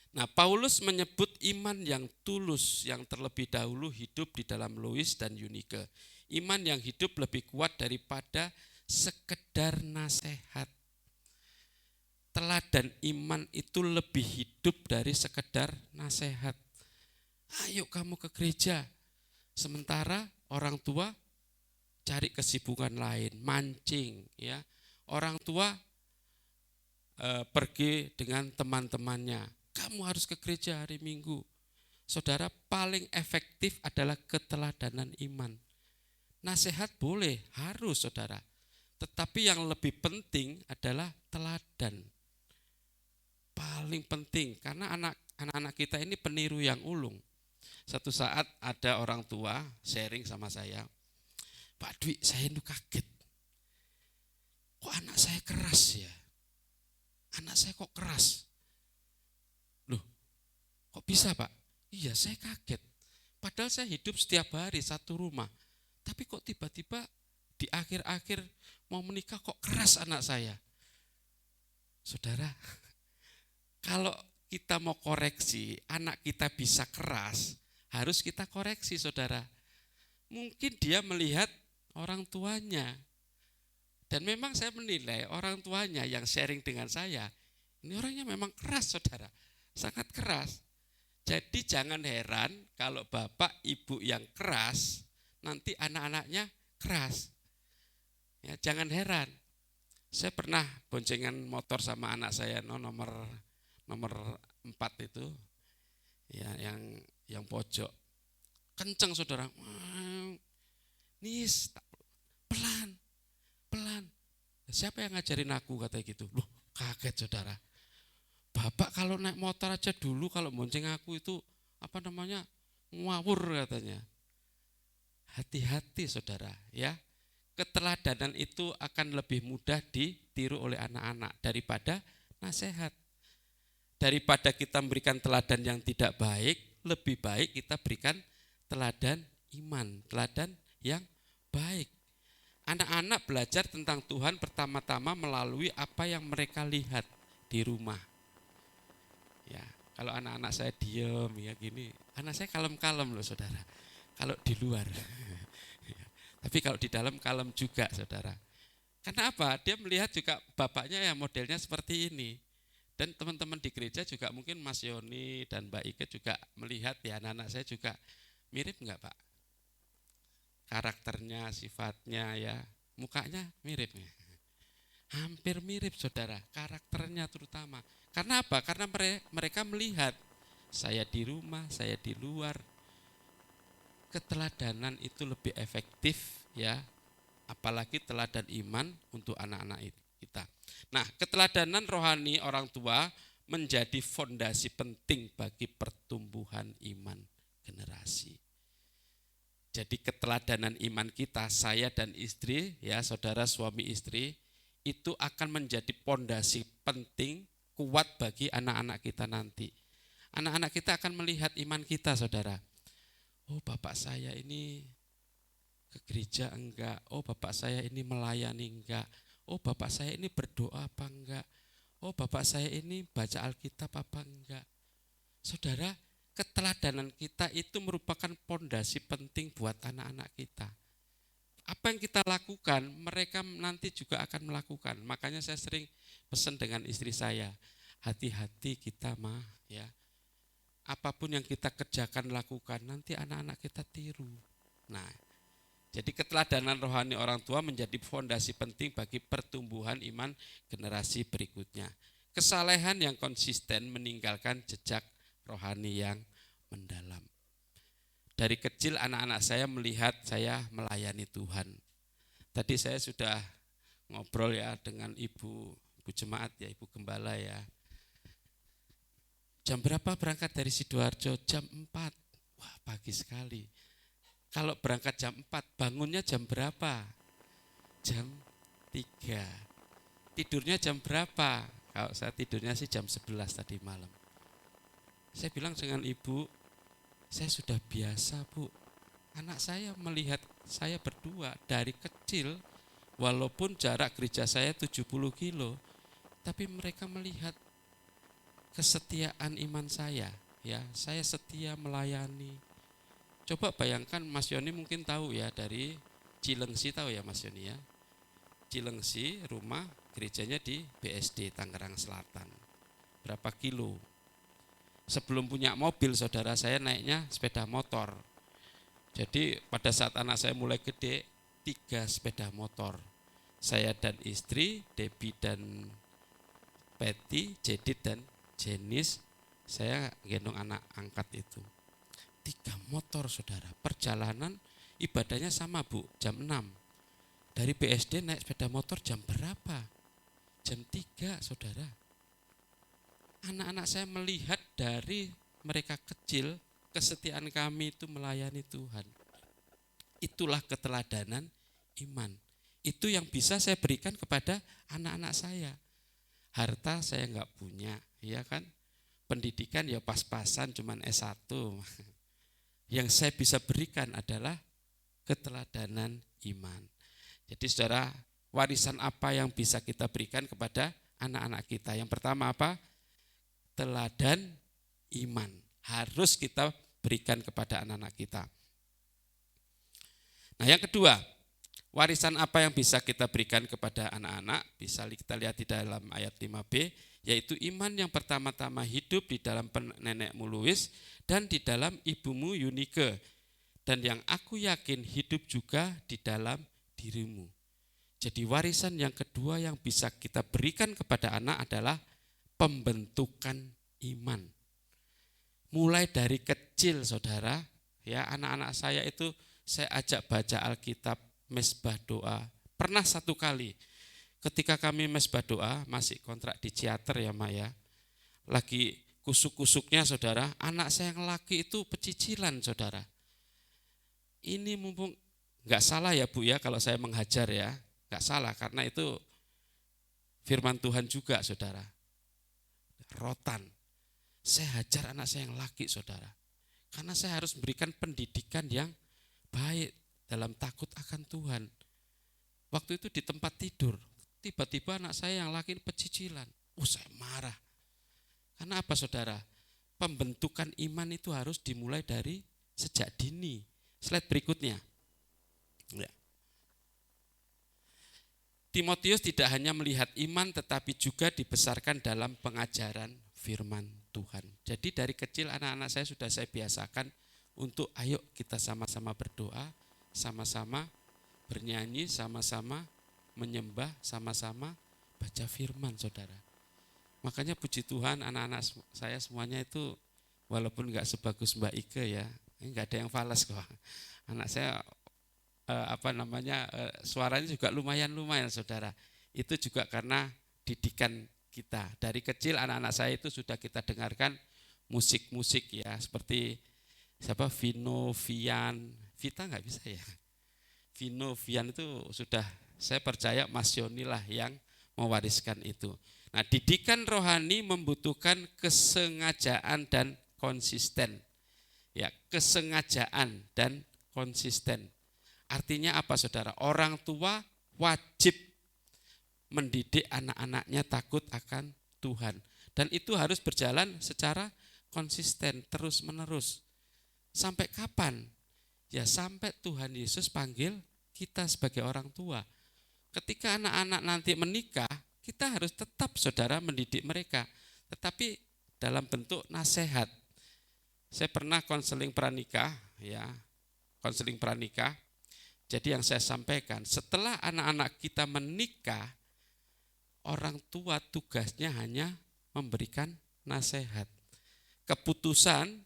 Nah, Paulus menyebut iman yang tulus yang terlebih dahulu hidup di dalam Lois dan Eunike. Iman yang hidup lebih kuat daripada sekedar nasihat. Teladan iman itu lebih hidup dari sekedar nasihat. Ayo kamu ke gereja. Sementara orang tua cari kesibukan lain, mancing ya. Orang tua pergi dengan teman-temannya. Kamu harus ke gereja hari Minggu. Saudara, paling efektif adalah keteladanan iman. Nasihat boleh, harus saudara. Tetapi yang lebih penting adalah teladan. Paling penting, karena anak-anak kita ini peniru yang ulung. Satu saat ada orang tua sharing sama saya, Pak Dwi, saya itu kaget. Kok anak saya keras ya? Anak saya kok keras? Loh, kok bisa Pak? Iya, saya kaget. Padahal saya hidup setiap hari satu rumah. Tapi kok tiba-tiba di akhir-akhir mau menikah kok keras anak saya? Saudara, kalau kita mau koreksi, anak kita bisa keras, harus kita koreksi saudara. Mungkin dia melihat orang tuanya. Dan memang saya menilai orang tuanya yang sharing dengan saya, ini orangnya memang keras saudara, sangat keras. Jadi jangan heran kalau bapak ibu yang keras, nanti anak-anaknya keras. Ya, jangan heran. Saya pernah boncengan motor sama anak saya nomor 4 itu, ya yang pojok, kenceng saudara, nis, pelan. Siapa yang ngajarin aku katanya gitu? Loh, kaget saudara. Bapak kalau naik motor aja dulu kalau bonceng aku itu ngawur katanya. Hati-hati saudara ya. Keteladanan itu akan lebih mudah ditiru oleh anak-anak daripada nasihat. Daripada kita memberikan teladan yang tidak baik, lebih baik kita berikan teladan iman, teladan yang baik. Anak-anak belajar tentang Tuhan pertama-tama melalui apa yang mereka lihat di rumah. Ya, kalau anak-anak saya diem ya gini, anak saya kalem-kalem loh saudara. Kalau di luar, tapi kalau di dalam kalem juga saudara. Karena apa? Dia melihat juga bapaknya ya modelnya seperti ini. Dan teman-teman di gereja juga mungkin Mas Yoni dan Mbak Ike juga melihat ya anak-anak saya juga mirip enggak Pak? Karakternya, sifatnya ya, mukanya mirip. Hampir mirip saudara, karakternya terutama. Karena apa? Karena mereka melihat saya di rumah, saya di luar. Keteladanan itu lebih efektif ya, apalagi teladan iman untuk anak-anak kita. Nah, keteladanan rohani orang tua menjadi fondasi penting bagi pertumbuhan iman generasi. Jadi keteladanan iman kita, saya dan istri, ya saudara suami istri, itu akan menjadi fondasi penting kuat bagi anak-anak kita nanti. Anak-anak kita akan melihat iman kita saudara. Oh bapak saya ini ke gereja enggak, oh bapak saya ini melayani enggak, oh bapak saya ini berdoa apa enggak, oh bapak saya ini baca Alkitab apa enggak. Saudara, keteladanan kita itu merupakan fondasi penting buat anak-anak kita. Apa yang kita lakukan, mereka nanti juga akan melakukan. Makanya saya sering pesan dengan istri saya, hati-hati kita mah ya. Apapun yang kita kerjakan, lakukan, nanti anak-anak kita tiru. Nah, jadi keteladanan rohani orang tua menjadi fondasi penting bagi pertumbuhan iman generasi berikutnya. Kesalehan yang konsisten meninggalkan jejak rohani yang mendalam. Dari kecil anak-anak saya melihat saya melayani Tuhan. Tadi saya sudah ngobrol ya dengan ibu jemaat ya, ibu gembala ya. Jam berapa berangkat dari Sidoarjo? Jam 4. Wah pagi sekali. Kalau berangkat jam 4, bangunnya jam berapa? Jam 3. Tidurnya jam berapa? Kalau saya tidurnya sih jam 11 tadi malam. Saya bilang dengan ibu, saya sudah biasa Bu. Anak saya melihat saya berdua dari kecil, walaupun jarak gereja saya 70 kilo, tapi mereka melihat kesetiaan iman saya. Ya, saya setia melayani. Coba bayangkan Mas Yoni mungkin tahu ya dari Cilengsi, tahu ya Mas Yoni ya. Cilengsi rumah gerejanya di BSD Tangerang Selatan. Berapa kilo? Sebelum punya mobil saudara saya naiknya sepeda motor. Jadi pada saat anak saya mulai gede 3 sepeda motor. Saya dan istri, Debbie dan Patty, Jedit dan Jenis, saya gendong anak angkat itu. 3 motor saudara. Perjalanan ibadahnya sama Bu, jam 6. Dari BSD naik sepeda motor jam berapa? Jam 3 saudara. Anak-anak saya melihat dari mereka kecil, kesetiaan kami itu melayani Tuhan. Itulah keteladanan iman. Itu yang bisa saya berikan kepada anak-anak saya. Harta saya enggak punya, ya kan? Pendidikan ya pas-pasan cuman S1. Yang saya bisa berikan adalah keteladanan iman. Jadi saudara, warisan apa yang bisa kita berikan kepada anak-anak kita? Yang pertama apa? Teladan iman harus kita berikan kepada anak-anak kita. Nah yang kedua, warisan apa yang bisa kita berikan kepada anak-anak? Bisa kita lihat di dalam ayat 5b, yaitu iman yang pertama-tama hidup di dalam nenekmu Louis dan di dalam ibumu Yunike, dan yang aku yakin hidup juga di dalam dirimu. Jadi warisan yang kedua yang bisa kita berikan kepada anak adalah pembentukan iman. Mulai dari kecil saudara, ya anak-anak saya itu saya ajak baca Alkitab, mesbah doa. Pernah satu kali ketika kami mesbah doa, masih kontrak di Ciater ya Maya, lagi kusuk-kusuknya saudara, anak saya yang laki itu pecicilan saudara. Ini mumpung enggak salah ya Bu ya kalau saya menghajar ya, enggak salah karena itu firman Tuhan juga saudara. Rotan. Saya hajar anak saya yang laki saudara. Karena saya harus memberikan pendidikan yang baik dalam takut akan Tuhan. Waktu itu di tempat tidur, tiba-tiba anak saya yang laki pecicilan. Saya marah. Karena apa saudara? Pembentukan iman itu harus dimulai dari sejak dini. Slide berikutnya. Ya. Timotius tidak hanya melihat iman tetapi juga dibesarkan dalam pengajaran firman Tuhan. Jadi dari kecil anak-anak saya sudah saya biasakan untuk ayo kita sama-sama berdoa, sama-sama bernyanyi, sama-sama menyembah, sama-sama baca firman, saudara. Makanya puji Tuhan anak-anak saya semuanya itu walaupun enggak sebagus Mbak Ike ya, enggak ada yang falas kok. Anak saya suaranya juga lumayan saudara. Itu juga karena didikan kita. Dari kecil anak-anak saya itu sudah kita dengarkan musik-musik ya, seperti Vino, Vian, Vita nggak bisa ya. Vino, Vian itu sudah saya percaya Mas Yoni lah yang mewariskan itu. Nah, didikan rohani membutuhkan kesengajaan dan konsisten. Ya, kesengajaan dan konsisten. Artinya apa saudara? Orang tua wajib mendidik anak-anaknya takut akan Tuhan. Dan itu harus berjalan secara konsisten, terus menerus. Sampai kapan? Ya sampai Tuhan Yesus panggil kita sebagai orang tua. Ketika anak-anak nanti menikah, kita harus tetap saudara mendidik mereka. Tetapi dalam bentuk nasihat. Saya pernah konseling pranikah, ya, konseling pranikah. Jadi yang saya sampaikan, setelah anak-anak kita menikah, orang tua tugasnya hanya memberikan nasihat. Keputusan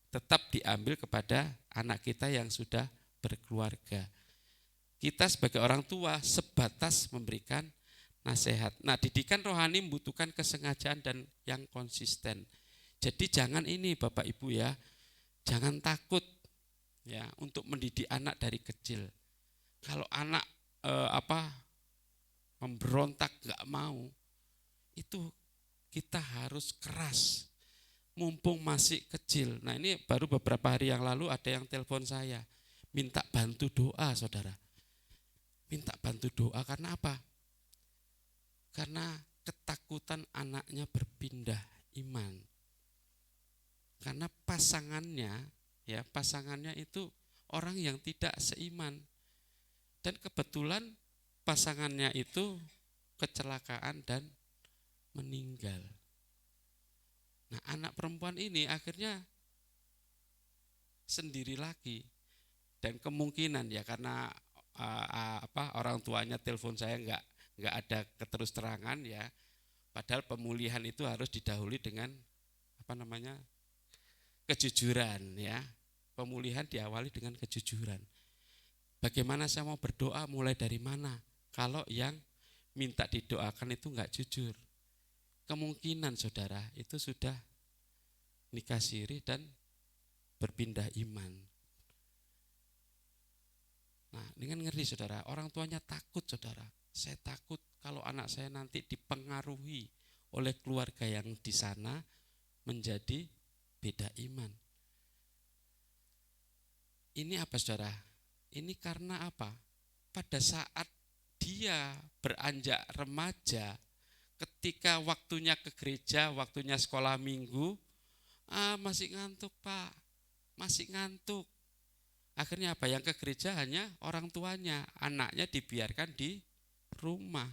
tetap diambil kepada anak kita yang sudah berkeluarga. Kita sebagai orang tua sebatas memberikan nasihat. Nah, didikan rohani membutuhkan kesengajaan dan yang konsisten. Jadi jangan ini Bapak Ibu ya, jangan takut ya untuk mendidik anak dari kecil. Kalau anak memberontak gak mau, itu kita harus keras, mumpung masih kecil. Nah ini baru beberapa hari yang lalu ada yang telepon saya, minta bantu doa saudara. Minta bantu doa karena apa? Karena ketakutan anaknya berpindah iman. Karena pasangannya itu orang yang tidak seiman. Dan kebetulan pasangannya itu kecelakaan dan meninggal. Nah, anak perempuan ini akhirnya sendiri lagi. Dan kemungkinan ya karena orang tuanya telepon saya enggak ada keterus terangan ya. Padahal pemulihan itu harus didahului dengan kejujuran ya. Pemulihan diawali dengan kejujuran. Bagaimana saya mau berdoa, mulai dari mana? Kalau yang minta didoakan itu enggak jujur. Kemungkinan saudara itu sudah nikah siri dan berpindah iman. Nah, dengan ngeri saudara, orang tuanya takut saudara. Saya takut kalau anak saya nanti dipengaruhi oleh keluarga yang di sana menjadi beda iman. Ini apa saudara? Ini karena apa? Pada saat dia beranjak remaja, ketika waktunya ke gereja, waktunya sekolah minggu, masih ngantuk Pak, masih ngantuk. Akhirnya apa? Yang ke gereja hanya orang tuanya, anaknya dibiarkan di rumah.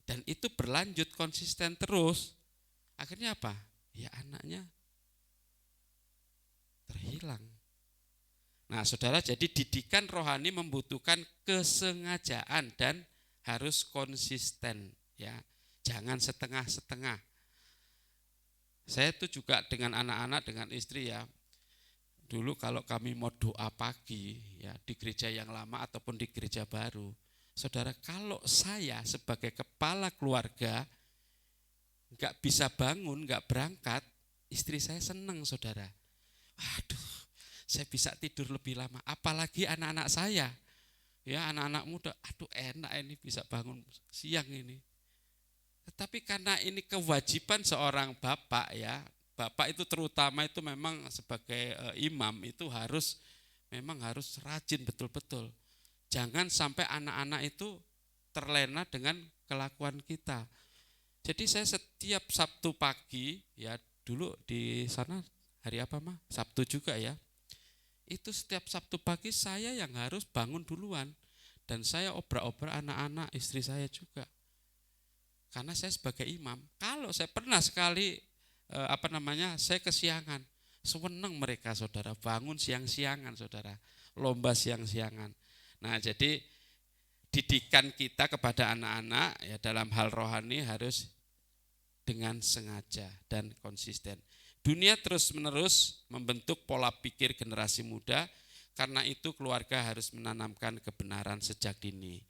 Dan itu berlanjut konsisten terus. Akhirnya apa? Ya anaknya terhilang. Nah saudara, jadi didikan rohani membutuhkan kesengajaan dan harus konsisten ya. Jangan setengah-setengah. Saya itu juga dengan anak-anak, dengan istri ya. Dulu kalau kami mau doa pagi ya di gereja yang lama ataupun di gereja baru. Saudara, kalau saya sebagai kepala keluarga enggak bisa bangun, enggak berangkat, istri saya senang saudara. Aduh, saya bisa tidur lebih lama. Apalagi anak-anak saya. Ya anak-anak muda, aduh enak ini bisa bangun siang ini. Tetapi karena ini kewajiban seorang bapak ya, bapak itu terutama itu memang sebagai imam itu memang harus rajin betul-betul. Jangan sampai anak-anak itu terlena dengan kelakuan kita. Jadi saya setiap Sabtu pagi ya dulu di sana hari apa mah? Sabtu juga ya. Itu setiap Sabtu pagi saya yang harus bangun duluan. Dan saya obrak-obrak anak-anak istri saya juga. Karena saya sebagai imam, kalau saya pernah sekali saya kesiangan, seneng mereka saudara, bangun siang-siangan saudara, lomba siang-siangan. Nah jadi didikan kita kepada anak-anak ya dalam hal rohani harus dengan sengaja dan konsisten. Dunia terus-menerus membentuk pola pikir generasi muda, karena itu keluarga harus menanamkan kebenaran sejak dini.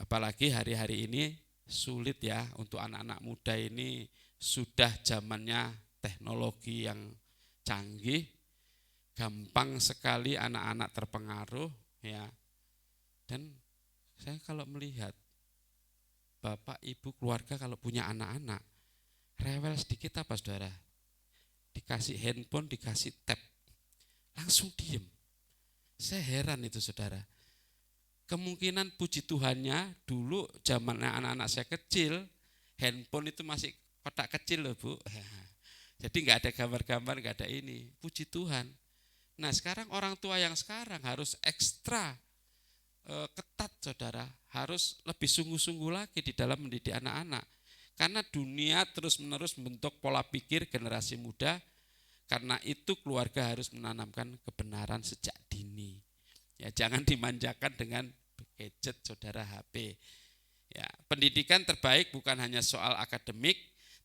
Apalagi hari-hari ini sulit ya untuk anak-anak muda ini, sudah zamannya teknologi yang canggih, gampang sekali anak-anak terpengaruh ya. Dan saya kalau melihat bapak ibu keluarga kalau punya anak-anak, rewel sedikit apa saudara? Dikasih handphone, dikasih tab, langsung diem. Saya heran itu saudara. Kemungkinan puji Tuhannya dulu zaman anak-anak saya kecil, handphone itu masih kotak kecil loh Bu. Jadi nggak ada gambar-gambar, nggak ada ini. Puji Tuhan. Nah sekarang orang tua yang sekarang harus ekstra ketat saudara, harus lebih sungguh-sungguh lagi di dalam mendidik anak-anak. Karena dunia terus-menerus membentuk pola pikir generasi muda, karena itu keluarga harus menanamkan kebenaran sejak dini. Ya, jangan dimanjakan dengan gadget saudara, HP. Ya, pendidikan terbaik bukan hanya soal akademik,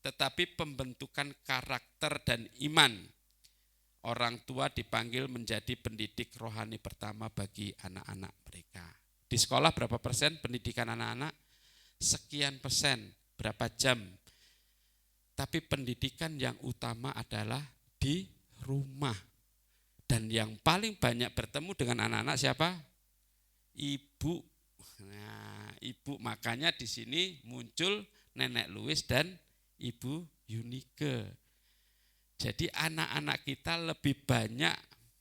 tetapi pembentukan karakter dan iman. Orang tua dipanggil menjadi pendidik rohani pertama bagi anak-anak mereka. Di sekolah berapa persen pendidikan anak-anak? Sekian persen, berapa jam. Tapi pendidikan yang utama adalah di rumah. Dan yang paling banyak bertemu dengan anak-anak siapa? Ibu. Nah, ibu, makanya di sini muncul Nenek Louis dan Ibu Yunike. Jadi anak-anak kita lebih banyak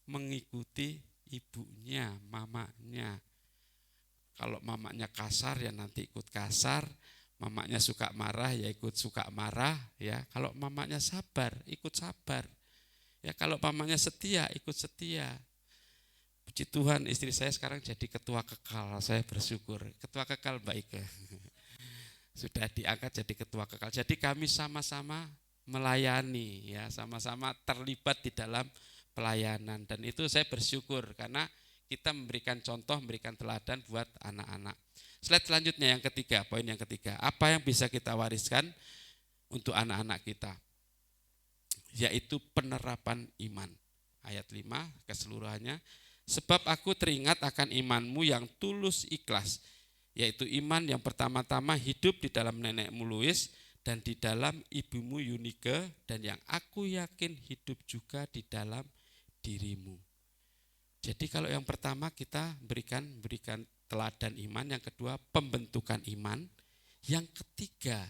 mengikuti ibunya, mamanya. Kalau mamanya kasar ya nanti ikut kasar, mamanya suka marah ya ikut suka marah ya. Kalau mamanya sabar, ikut sabar. Ya kalau mamanya setia, ikut setia. Puji Tuhan istri saya sekarang jadi ketua kekal, saya bersyukur. Ketua kekal Mbak Ike. Sudah diangkat jadi ketua kekal. Jadi kami sama-sama melayani ya, sama-sama terlibat di dalam pelayanan, dan itu saya bersyukur karena kita memberikan contoh, memberikan teladan buat anak-anak. Slide selanjutnya yang ketiga, poin yang ketiga. Apa yang bisa kita wariskan untuk anak-anak kita? Yaitu penerapan iman. Ayat 5 keseluruhannya. Sebab aku teringat akan imanmu yang tulus ikhlas, yaitu iman yang pertama-tama hidup di dalam nenekmu Louis dan di dalam ibumu Yunike, dan yang aku yakin hidup juga di dalam dirimu. Jadi kalau yang pertama kita berikan teladan iman, yang kedua pembentukan iman, yang ketiga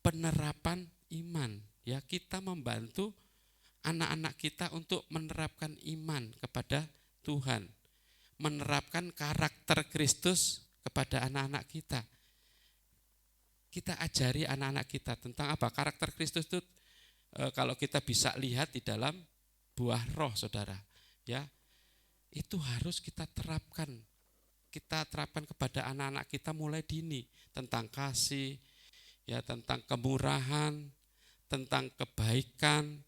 penerapan iman. Ya, kita membantu anak-anak kita untuk menerapkan iman kepada Tuhan, menerapkan karakter Kristus kepada anak-anak kita. Kita ajari anak-anak kita tentang apa? Karakter Kristus itu kalau kita bisa lihat di dalam buah roh saudara, ya itu harus kita terapkan. Kita terapkan kepada anak-anak kita mulai dini, tentang kasih, ya tentang kemurahan, tentang kebaikan,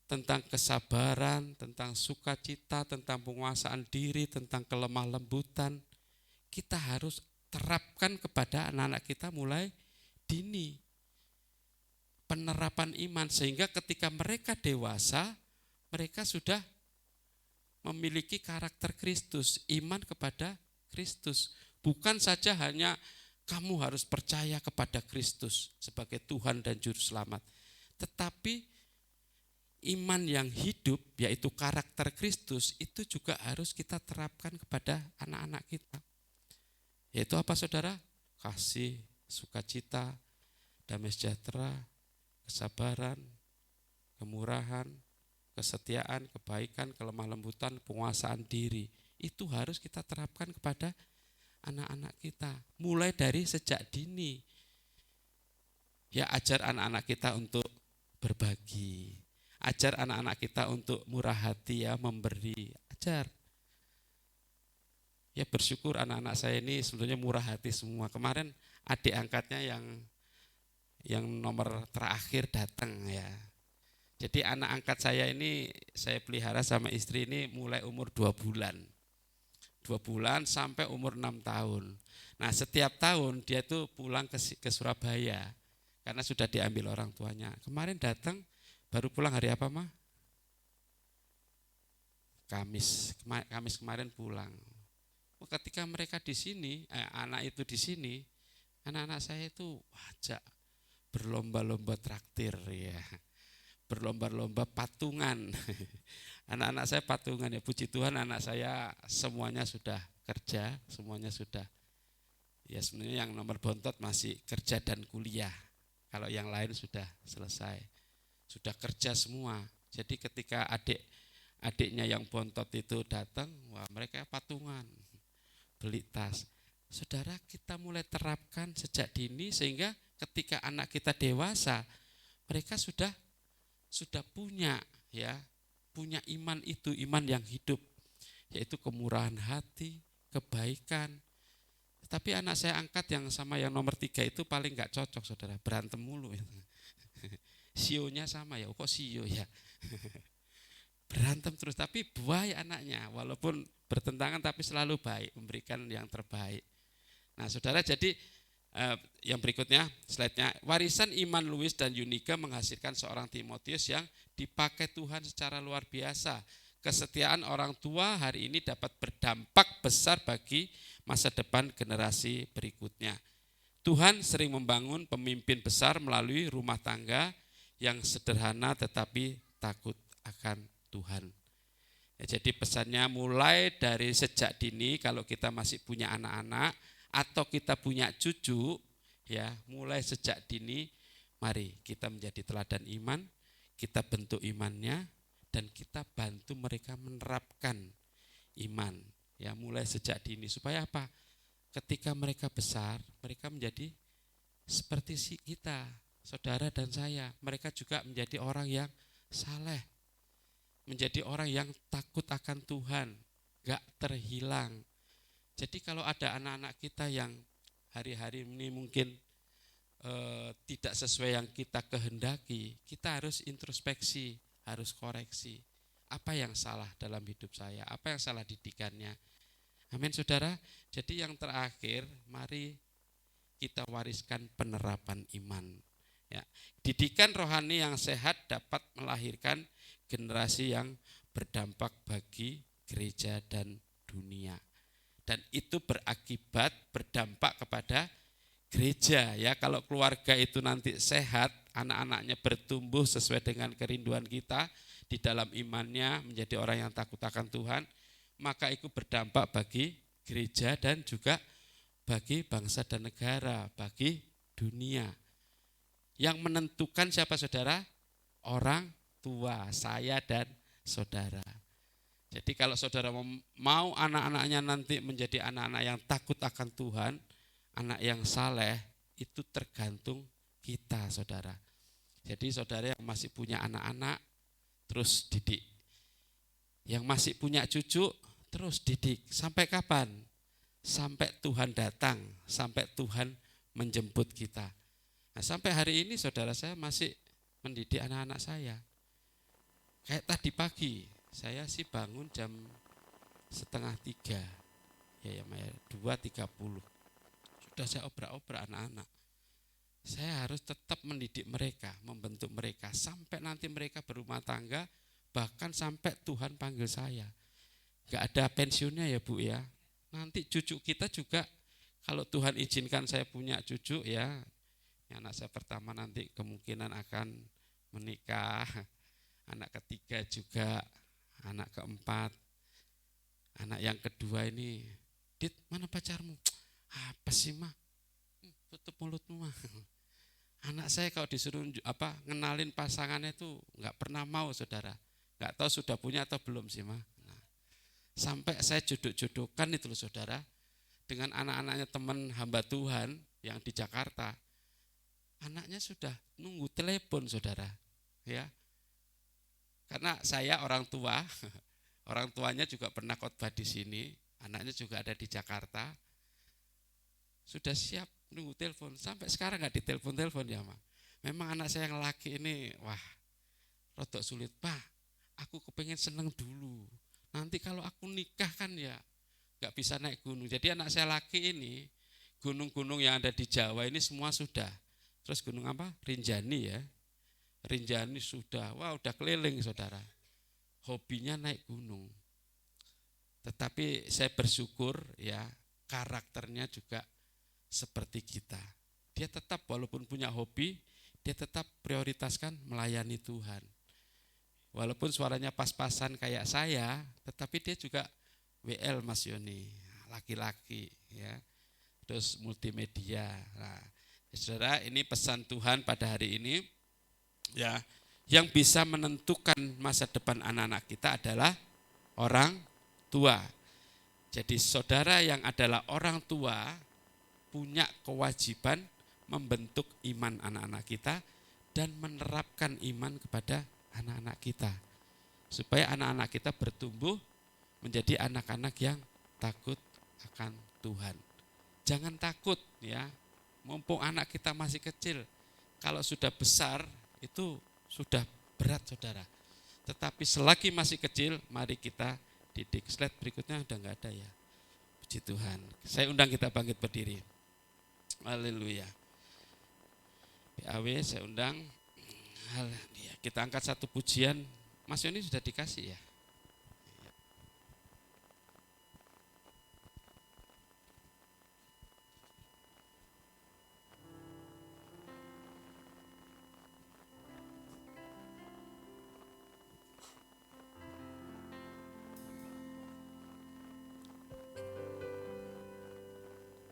tentang kesabaran, tentang sukacita, tentang penguasaan diri, tentang kelemah lembutan. Kita harus terapkan kepada anak-anak kita mulai dini. Penerapan iman sehingga ketika mereka dewasa, mereka sudah memiliki karakter Kristus, iman kepada Kristus. Bukan saja hanya kamu harus percaya kepada Kristus sebagai Tuhan dan Juru Selamat, tetapi iman yang hidup, yaitu karakter Kristus, itu juga harus kita terapkan kepada anak-anak kita. Yaitu apa saudara? Kasih, sukacita, damai sejahtera, kesabaran, kemurahan, kesetiaan, kebaikan, kelemah lembutan, penguasaan diri. Itu harus kita terapkan kepada anak-anak kita. Mulai dari sejak dini. Ya, ajar anak-anak kita untuk berbagi. Ajar anak-anak kita untuk murah hati, ya, memberi. Ajar. Ya bersyukur anak-anak saya ini sebetulnya murah hati semua. Kemarin adik angkatnya yang nomor terakhir datang ya. Jadi anak angkat saya ini saya pelihara sama istri ini mulai umur 2 bulan. 2 bulan sampai umur 6 tahun. Nah setiap tahun dia tuh pulang ke Surabaya karena sudah diambil orang tuanya. Kemarin datang baru pulang hari apa mah? Kamis kemarin pulang. Ketika mereka di sini, anak itu di sini, anak-anak saya itu wajah berlomba-lomba traktir ya, berlomba-lomba patungan. Anak-anak saya patungan ya, puji Tuhan anak saya semuanya sudah kerja, semuanya sudah. Ya sebenarnya yang nomor bontot masih kerja dan kuliah. Kalau yang lain sudah selesai, sudah kerja semua. Jadi ketika adiknya yang bontot itu datang, wah mereka patungan. Beli tas. Saudara, kita mulai terapkan sejak dini sehingga ketika anak kita dewasa, mereka sudah punya ya, punya iman itu, iman yang hidup, yaitu kemurahan hati, kebaikan. Tapi anak saya angkat yang sama yang nomor 3 itu paling enggak cocok, saudara, berantem mulu. Sionya sama ya, kok sio ya. Berantem terus, tapi baik anaknya, walaupun bertentangan tapi selalu baik, memberikan yang terbaik. Nah saudara, jadi yang berikutnya slide-nya, warisan iman Louis dan Yunika menghasilkan seorang Timotius yang dipakai Tuhan secara luar biasa. Kesetiaan orang tua hari ini dapat berdampak besar bagi masa depan generasi berikutnya. Tuhan sering membangun pemimpin besar melalui rumah tangga yang sederhana tetapi takut akan Tuhan. Ya, jadi pesannya mulai dari sejak dini kalau kita masih punya anak-anak atau kita punya cucu, ya mulai sejak dini mari kita menjadi teladan iman, kita bentuk imannya dan kita bantu mereka menerapkan iman. Ya mulai sejak dini supaya apa? Ketika mereka besar, mereka menjadi seperti kita, saudara dan saya. Mereka juga menjadi orang yang saleh. Menjadi orang yang takut akan Tuhan, gak terhilang. Jadi kalau ada anak-anak kita yang hari-hari ini mungkin tidak sesuai yang kita kehendaki, kita harus introspeksi, harus koreksi. Apa yang salah dalam hidup saya, apa yang salah didikannya. Amin saudara. Jadi yang terakhir, mari kita wariskan penerapan iman. Ya, didikan rohani yang sehat dapat melahirkan generasi yang berdampak bagi gereja dan dunia. Dan itu berakibat berdampak kepada gereja ya. Kalau keluarga itu nanti sehat, anak-anaknya bertumbuh sesuai dengan kerinduan kita di dalam imannya menjadi orang yang takut akan Tuhan, maka itu berdampak bagi gereja dan juga bagi bangsa dan negara, bagi dunia. Yang menentukan siapa saudara? Orang tua, saya dan saudara. Jadi kalau saudara mau anak-anaknya nanti menjadi anak-anak yang takut akan Tuhan, anak yang saleh, itu tergantung kita saudara. Jadi saudara yang masih punya anak-anak, terus didik. Yang masih punya cucu, terus didik. Sampai kapan? Sampai Tuhan datang, sampai Tuhan menjemput kita. Nah, sampai hari ini saudara saya masih mendidik anak-anak saya. Kayak tadi pagi, saya sih bangun jam 2:30, ya 2:30. Sudah saya obrak-obrak anak-anak. Saya harus tetap mendidik mereka, membentuk mereka, sampai nanti mereka berumah tangga, bahkan sampai Tuhan panggil saya. Gak ada pensiunnya ya Bu ya. Nanti cucu kita juga, kalau Tuhan izinkan saya punya cucu ya, anak saya pertama nanti kemungkinan akan menikah. Anak ketiga juga, anak keempat, anak yang kedua ini, Dit mana pacarmu? Apa sih mah? Tutup mulutmu mah. Anak saya kalau disuruh ngenalin pasangannya itu nggak pernah mau saudara, nggak tahu sudah punya atau belum sih mah. Nah, sampai saya jodoh-jodohkan itu loh saudara, dengan anak-anaknya teman hamba Tuhan yang di Jakarta, anaknya sudah nunggu telepon saudara, ya. Karena saya orang tua, orang tuanya juga pernah khotbah di sini, Anaknya juga ada di Jakarta. Sudah siap nunggu telepon. Sampai sekarang nggak ditelepon-telepon ya, Ma. Memang anak saya yang laki ini, wah, rodok sulit. Pak, aku kepengen seneng dulu. Nanti kalau aku nikah kan ya nggak bisa naik gunung. Jadi anak saya laki ini, gunung-gunung yang ada di Jawa ini semua sudah. Terus gunung apa? Rinjani ya. Rinjani sudah, wah udah keliling saudara. Hobinya naik gunung. Tetapi saya bersyukur ya, karakternya juga seperti kita. Dia tetap walaupun punya hobi, dia tetap prioritaskan melayani Tuhan. Walaupun suaranya pas-pasan kayak saya, tetapi dia juga WL Mas Yoni, laki-laki ya. Terus multimedia. Nah, saudara, ini pesan Tuhan pada hari ini ya, yang bisa menentukan masa depan anak-anak kita adalah orang tua. Jadi saudara yang adalah orang tua punya kewajiban membentuk iman anak-anak kita dan menerapkan iman kepada anak-anak kita. Supaya anak-anak kita bertumbuh menjadi anak-anak yang takut akan Tuhan. Jangan takut ya, mumpung anak kita masih kecil. Kalau sudah besar itu sudah berat saudara. Tetapi selagi masih kecil, mari kita didik. Slide berikutnya udah enggak ada ya. Puji Tuhan. Saya undang kita bangkit berdiri. Haleluya. PAW saya undang. Kita angkat satu pujian. Mas Yoni sudah dikasih ya.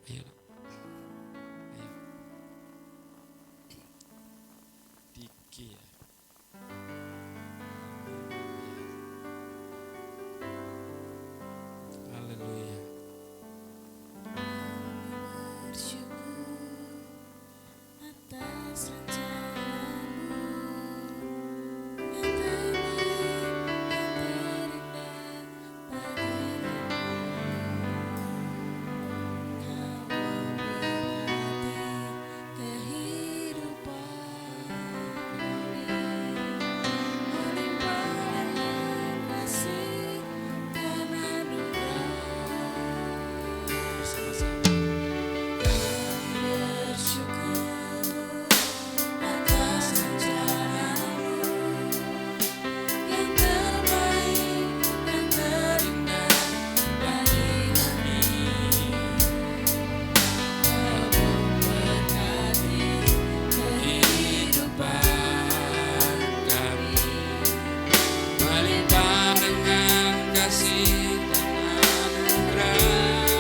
Ayo. Ayo. Diki ya. Haleluya. Bersyukur atas rencanamu yang terbaik, yang terindah bagi kau memberkati kehidupan kami, melimpah dengan kasih dan anugerah. Bersama-sama. Bersyukur atas rencanamu yang terbaik, yang terindah bagi kami. Kau memberkati kehidupan kami, Melimpah dengan kasih dan anugerah.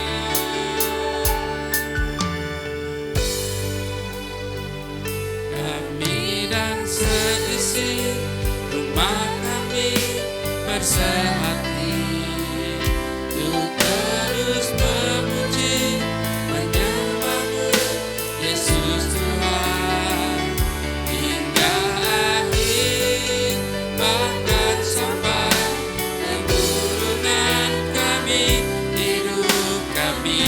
Kami dan seisi rumah kami bersehati untuk terus memuji menyembah-Mu Yesus Tuhan hingga akhir, bahkan sampai keturunan kami, hidup kami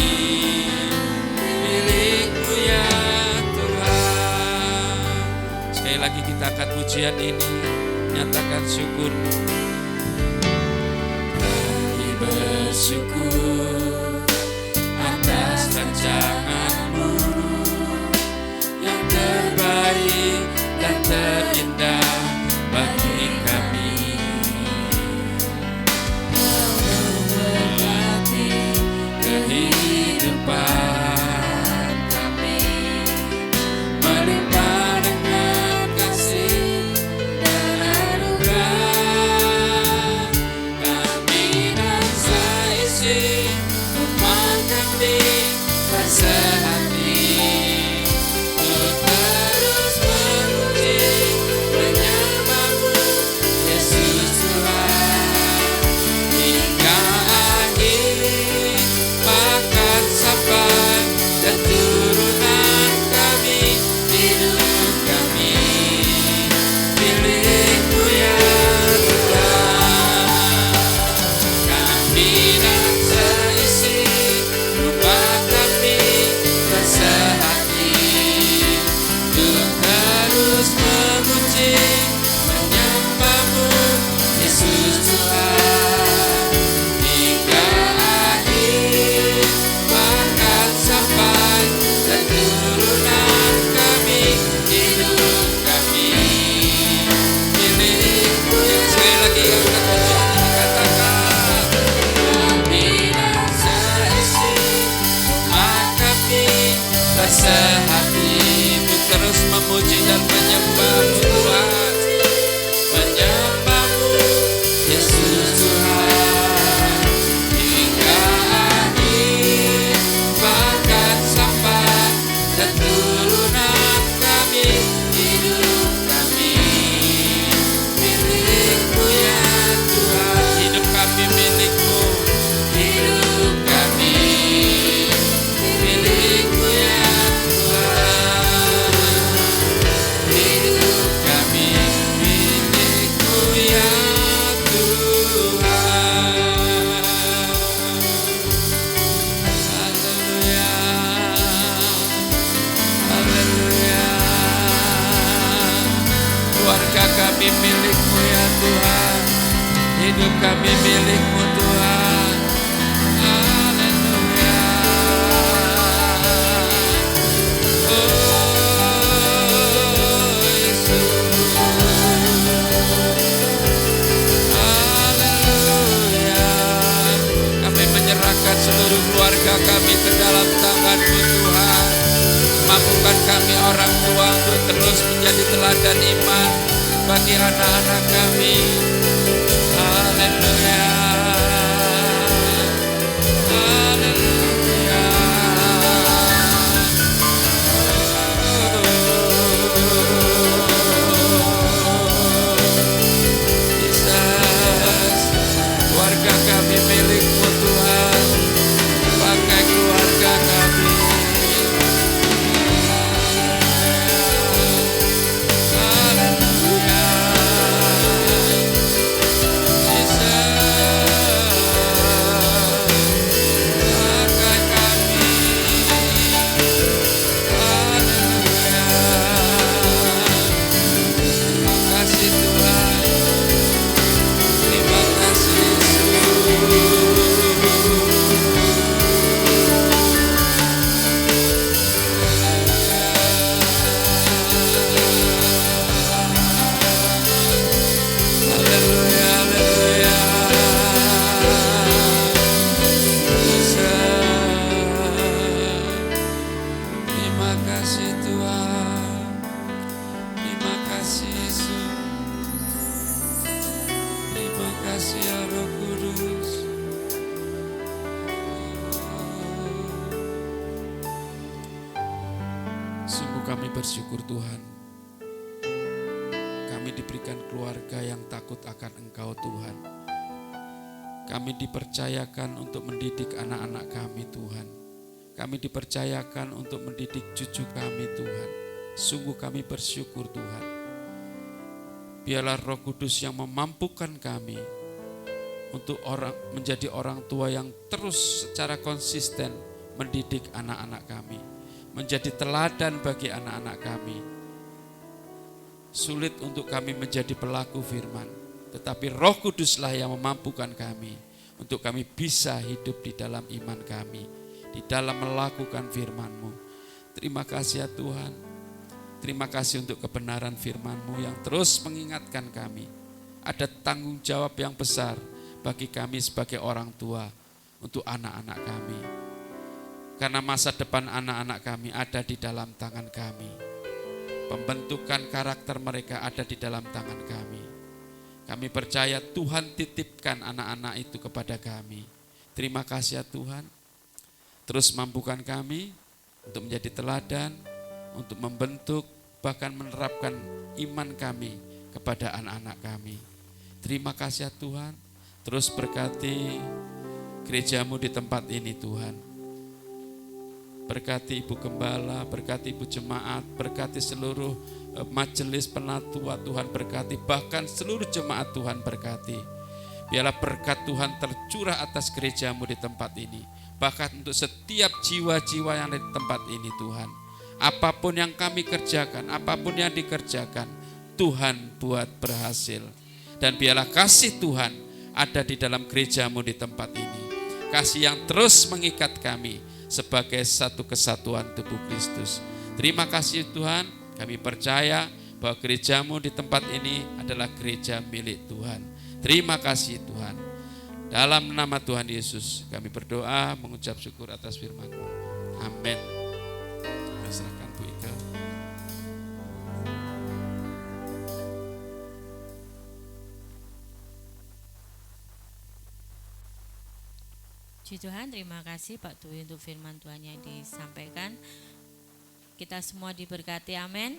milik-Mu ya Tuhan. Sekali lagi kita angkat pujian ini, nyatakan syukur-Mu. Kami bersyukur atas rancangan-Mu yang terbaik dan terindah bagi kami. Kau memberkati kehidupan kami, melimpah dengan kasih dan anugerah. Kami dan seisi rumah kami bersehati untuk terus memuji menyembah-Mu Yesus Tuhan hingga akhir, bahkan sampai keturunan kami, hidup kami milik-Mu ya Tuhan. Kami dan seisi Hidup kami milik-Mu Tuhan. Haleluya. Oh Yesus. Haleluya. Kami menyerahkan seluruh keluarga kami ke dalam tangan-Mu Tuhan. Mampukan kami orang tua untuk terus menjadi teladan iman bagi anak-anak kami. Haleluya. Haleluya. Yesus, keluarga kami milik-Mu Tuhan. Pakai keluarga kami. Haleluya. Pakai kami. Haleluya. Terima kasih Tuhan. Terima kasih Yesus. Haleluya, haleluya. Yesus. Terima kasih Tuhan. Terima kasih Yesus. Terima kasih ya Roh Kudus. Sungguh kami bersyukur Tuhan. Kami diberikan keluarga yang takut akan Engkau Tuhan. Kami dipercayakan untuk mendidik anak-anak kami Tuhan. Kami dipercayakan untuk mendidik cucu kami Tuhan. Sungguh kami bersyukur Tuhan. Biarlah Roh Kudus yang memampukan kami untuk menjadi orang tua yang terus secara konsisten mendidik anak-anak kami. Menjadi teladan bagi anak-anak kami. Sulit untuk kami menjadi pelaku firman, tetapi Roh Kuduslah yang memampukan kami untuk kami bisa hidup di dalam iman kami, di dalam melakukan firman-Mu. Terima kasih ya Tuhan. Terima kasih untuk kebenaran firman-Mu yang terus mengingatkan kami. Ada tanggung jawab yang besar bagi kami sebagai orang tua untuk anak-anak kami. Karena masa depan anak-anak kami ada di dalam tangan kami. Pembentukan karakter mereka ada di dalam tangan kami. Kami percaya Tuhan titipkan anak-anak itu kepada kami. Terima kasih ya Tuhan. Terus mampukan kami untuk menjadi teladan, untuk membentuk, bahkan menerapkan iman kami kepada anak-anak kami. Terima kasih ya Tuhan. Terus berkati gereja-Mu di tempat ini Tuhan. Berkati Ibu Gembala, berkati Ibu Jemaat, berkati seluruh majelis penatua Tuhan berkati, bahkan seluruh jemaat Tuhan berkati. Biarlah berkat Tuhan tercurah atas gereja-Mu di tempat ini. Bahkan untuk setiap jiwa-jiwa yang ada di tempat ini Tuhan. Apapun yang kami kerjakan, apapun yang dikerjakan, Tuhan buat berhasil. Dan biarlah kasih Tuhan ada di dalam gereja-Mu di tempat ini. Kasih yang terus mengikat kami sebagai satu kesatuan tubuh Kristus. Terima kasih Tuhan, kami percaya bahwa gereja-Mu di tempat ini adalah gereja milik Tuhan. Terima kasih Tuhan. Dalam nama Tuhan Yesus kami berdoa mengucap syukur atas firman-Mu. Amin. Serahkan Bu Ika. Puji Tuhan, terima kasih Pak Dwi untuk firman Tuhan yang disampaikan. Kita semua diberkati, amin.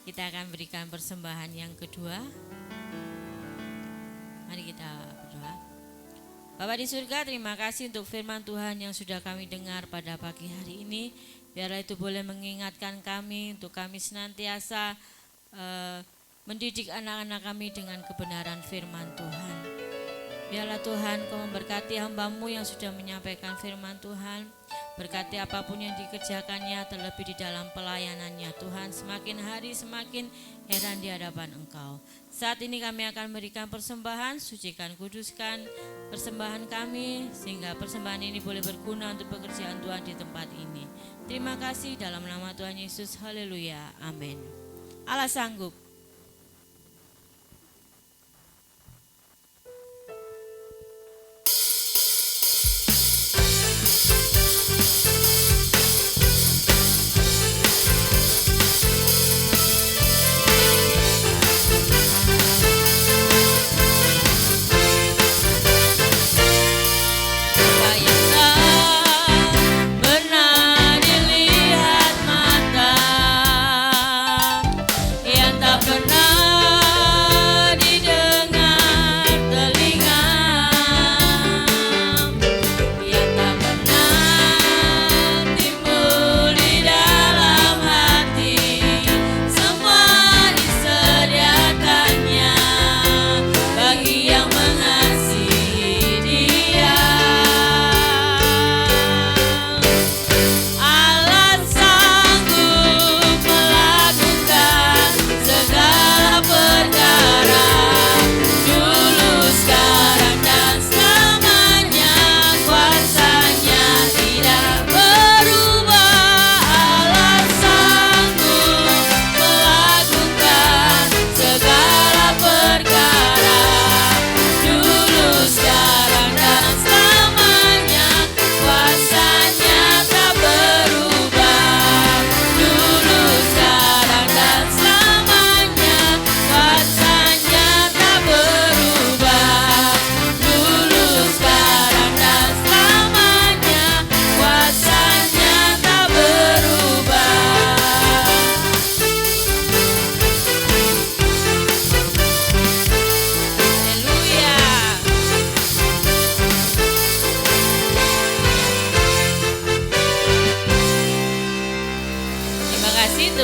Kita akan berikan persembahan yang kedua. Mari kita berdoa. Bapa di surga, terima kasih untuk firman Tuhan yang sudah kami dengar pada pagi hari ini. Biarlah itu boleh mengingatkan kami untuk kami senantiasa mendidik anak-anak kami dengan kebenaran firman Tuhan. Biarlah Tuhan Kau memberkati hamba-Mu yang sudah menyampaikan firman Tuhan. Berkati apapun yang dikerjakannya, terlebih di dalam pelayanannya. Tuhan, semakin hari semakin heran di hadapan Engkau. Saat ini kami akan memberikan persembahan, sucikan, kuduskan persembahan kami, sehingga persembahan ini boleh berguna untuk pekerjaan Tuhan di tempat ini. Terima kasih dalam nama Tuhan Yesus, haleluya, amin. Allah sanggup.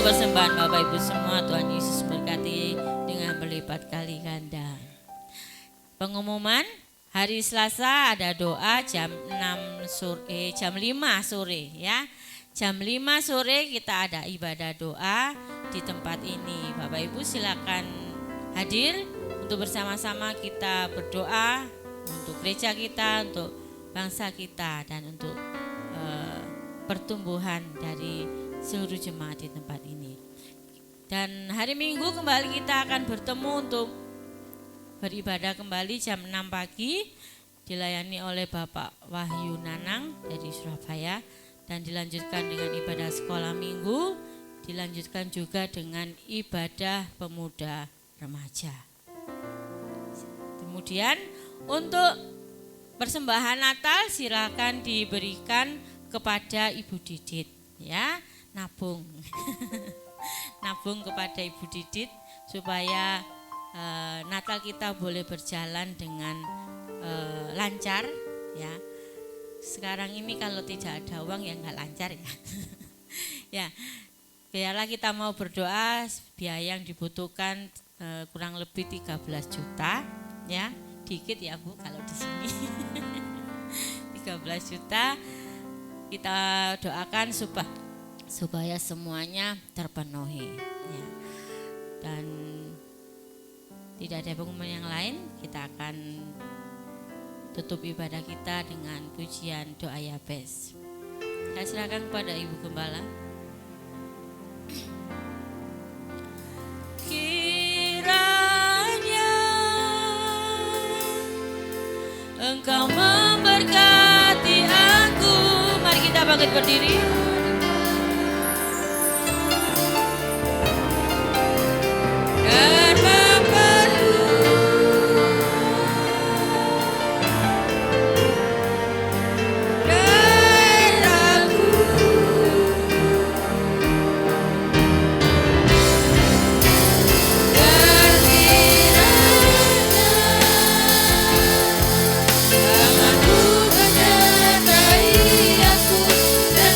Persembahan Bapak Ibu semua, Tuhan Yesus berkati dengan berlipat kali ganda. Pengumuman hari Selasa ada doa jam 5 sore ya. Jam 5 sore kita ada ibadah doa di tempat ini. Bapak Ibu silakan hadir untuk bersama-sama kita berdoa untuk gereja kita, untuk bangsa kita, dan untuk pertumbuhan dari seluruh jemaat di tempat ini. Dan hari Minggu kembali kita akan bertemu untuk beribadah kembali jam 6 pagi, dilayani oleh Bapak Wahyu Nanang dari Surabaya, dan dilanjutkan dengan ibadah sekolah minggu, dilanjutkan juga dengan ibadah pemuda remaja. Kemudian untuk persembahan Natal silakan diberikan kepada Ibu Didit ya. Nabung kepada Ibu Didit supaya Natal kita boleh berjalan dengan lancar ya. Sekarang ini kalau tidak ada uang ya nggak lancar ya. Ya, biarlah kita mau berdoa, biaya yang dibutuhkan kurang lebih 13 juta ya. Dikit ya Bu kalau di sini. 13 juta kita doakan supaya semuanya terpenuhi ya. Dan tidak ada pengumuman yang lain, kita akan tutup ibadah kita dengan pujian doa Yabes. Saya silakan kepada Ibu Gembala. Kiranya Engkau memberkati aku. Mari kita bangkit berdiri. Tanganku menyertai aku dan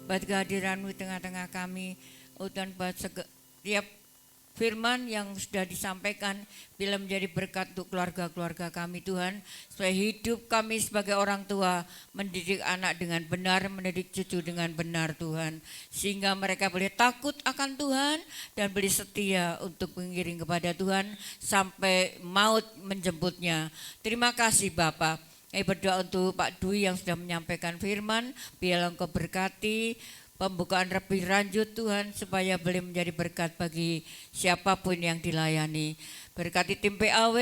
buat kehadiran-Mu di tengah-tengah kami. Oh Tuhan, buat setiap firman yang sudah disampaikan bila menjadi berkat untuk keluarga-keluarga kami Tuhan, supaya hidup kami sebagai orang tua mendidik anak dengan benar, mendidik cucu dengan benar Tuhan, sehingga mereka boleh takut akan Tuhan dan boleh setia untuk mengiring kepada Tuhan sampai maut menjemputnya. Terima kasih Bapak. Kami berdoa untuk Pak Dwi yang sudah menyampaikan firman, biarlah Engkau berkati pembukaan lebih lanjut Tuhan, supaya boleh menjadi berkat bagi siapapun yang dilayani. Berkati tim PAW,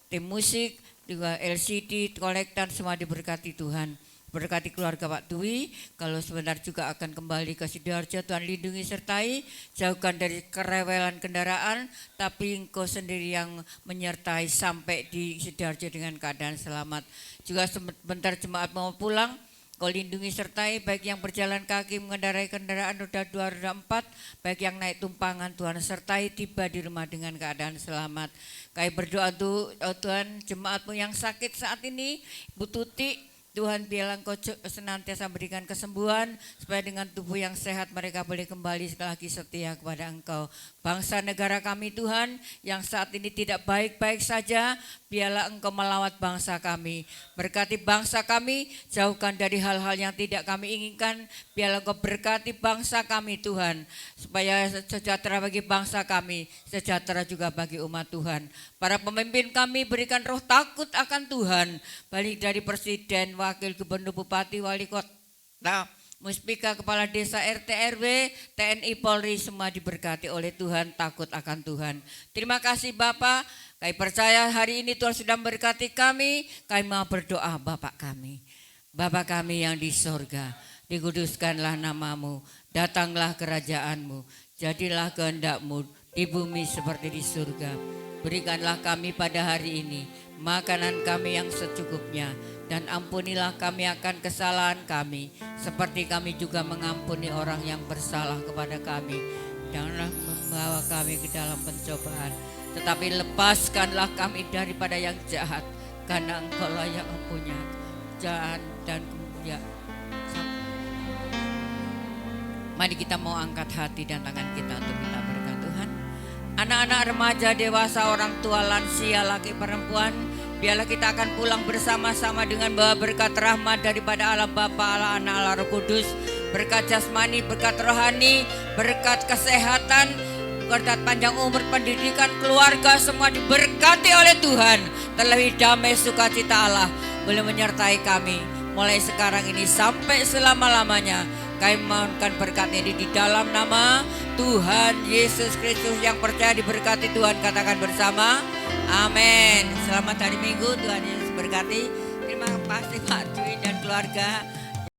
tim musik, juga LCD, kolektan, semua diberkati Tuhan. Berkati keluarga Pak Dwi, kalau sebentar juga akan kembali ke Sidoarjo, Tuhan lindungi sertai, jauhkan dari kerewelan kendaraan, tapi Engkau sendiri yang menyertai sampai di Sidoarjo dengan keadaan selamat. Juga sebentar jemaat mau pulang, Kau lindungi sertai baik yang berjalan kaki mengendarai kendaraan roda 2, roda 4, baik yang naik tumpangan Tuhan, sertai tiba di rumah dengan keadaan selamat. Kami berdoa untuk Tuhan jemaat-Mu yang sakit saat ini, Bu Tuti, Tuhan biarlah Engkau senantiasa berikan kesembuhan, supaya dengan tubuh yang sehat mereka boleh kembali lagi setia kepada Engkau. Bangsa negara kami Tuhan yang saat ini tidak baik-baik saja, biarlah Engkau melawat bangsa kami. Berkati bangsa kami, jauhkan dari hal-hal yang tidak kami inginkan. Biarlah Engkau berkati bangsa kami Tuhan, supaya sejahtera bagi bangsa kami, sejahtera juga bagi umat Tuhan. Para pemimpin kami berikan roh takut akan Tuhan, balik dari presiden, wakil gubernur, bupati, wali kota, muspika, kepala desa, RT, RW, TNI, Polri, semua diberkati oleh Tuhan, takut akan Tuhan. Terima kasih Bapak, kami percaya hari ini Tuhan sudah memberkati kami mau berdoa Bapak kami. Bapa kami yang di sorga, dikuduskanlah namamu, datanglah kerajaanmu, jadilah kehendak-Mu di bumi seperti di surga. Berikanlah kami pada hari ini makanan kami yang secukupnya, dan ampunilah kami akan kesalahan kami, seperti kami juga mengampuni orang yang bersalah kepada kami. Janganlah membawa kami ke dalam pencobaan, tetapi lepaskanlah kami daripada yang jahat, karena Engkau-lah yang mempunyai kerajaan dan kemuliaan. Mari kita mau angkat hati dan tangan kita untuk minta berkat Tuhan. Anak-anak, remaja, dewasa, orang tua, lansia, laki, perempuan, biarlah kita akan pulang bersama-sama dengan bawa berkat rahmat daripada Allah Bapa, Allah Anak, Allah Roh Kudus. Berkat jasmani, berkat rohani, berkat kesehatan, berkat panjang umur, pendidikan, keluarga, semua diberkati oleh Tuhan. Terlebih damai sukacita Allah boleh menyertai kami mulai sekarang ini sampai selama-lamanya. Kami mohonkan berkat ini di dalam nama Tuhan Yesus Kristus, yang percaya diberkati Tuhan, katakan bersama amin. Selamat hari Minggu, Tuhan Yesus berkati. Terima kasih Pak Dwi dan keluarga.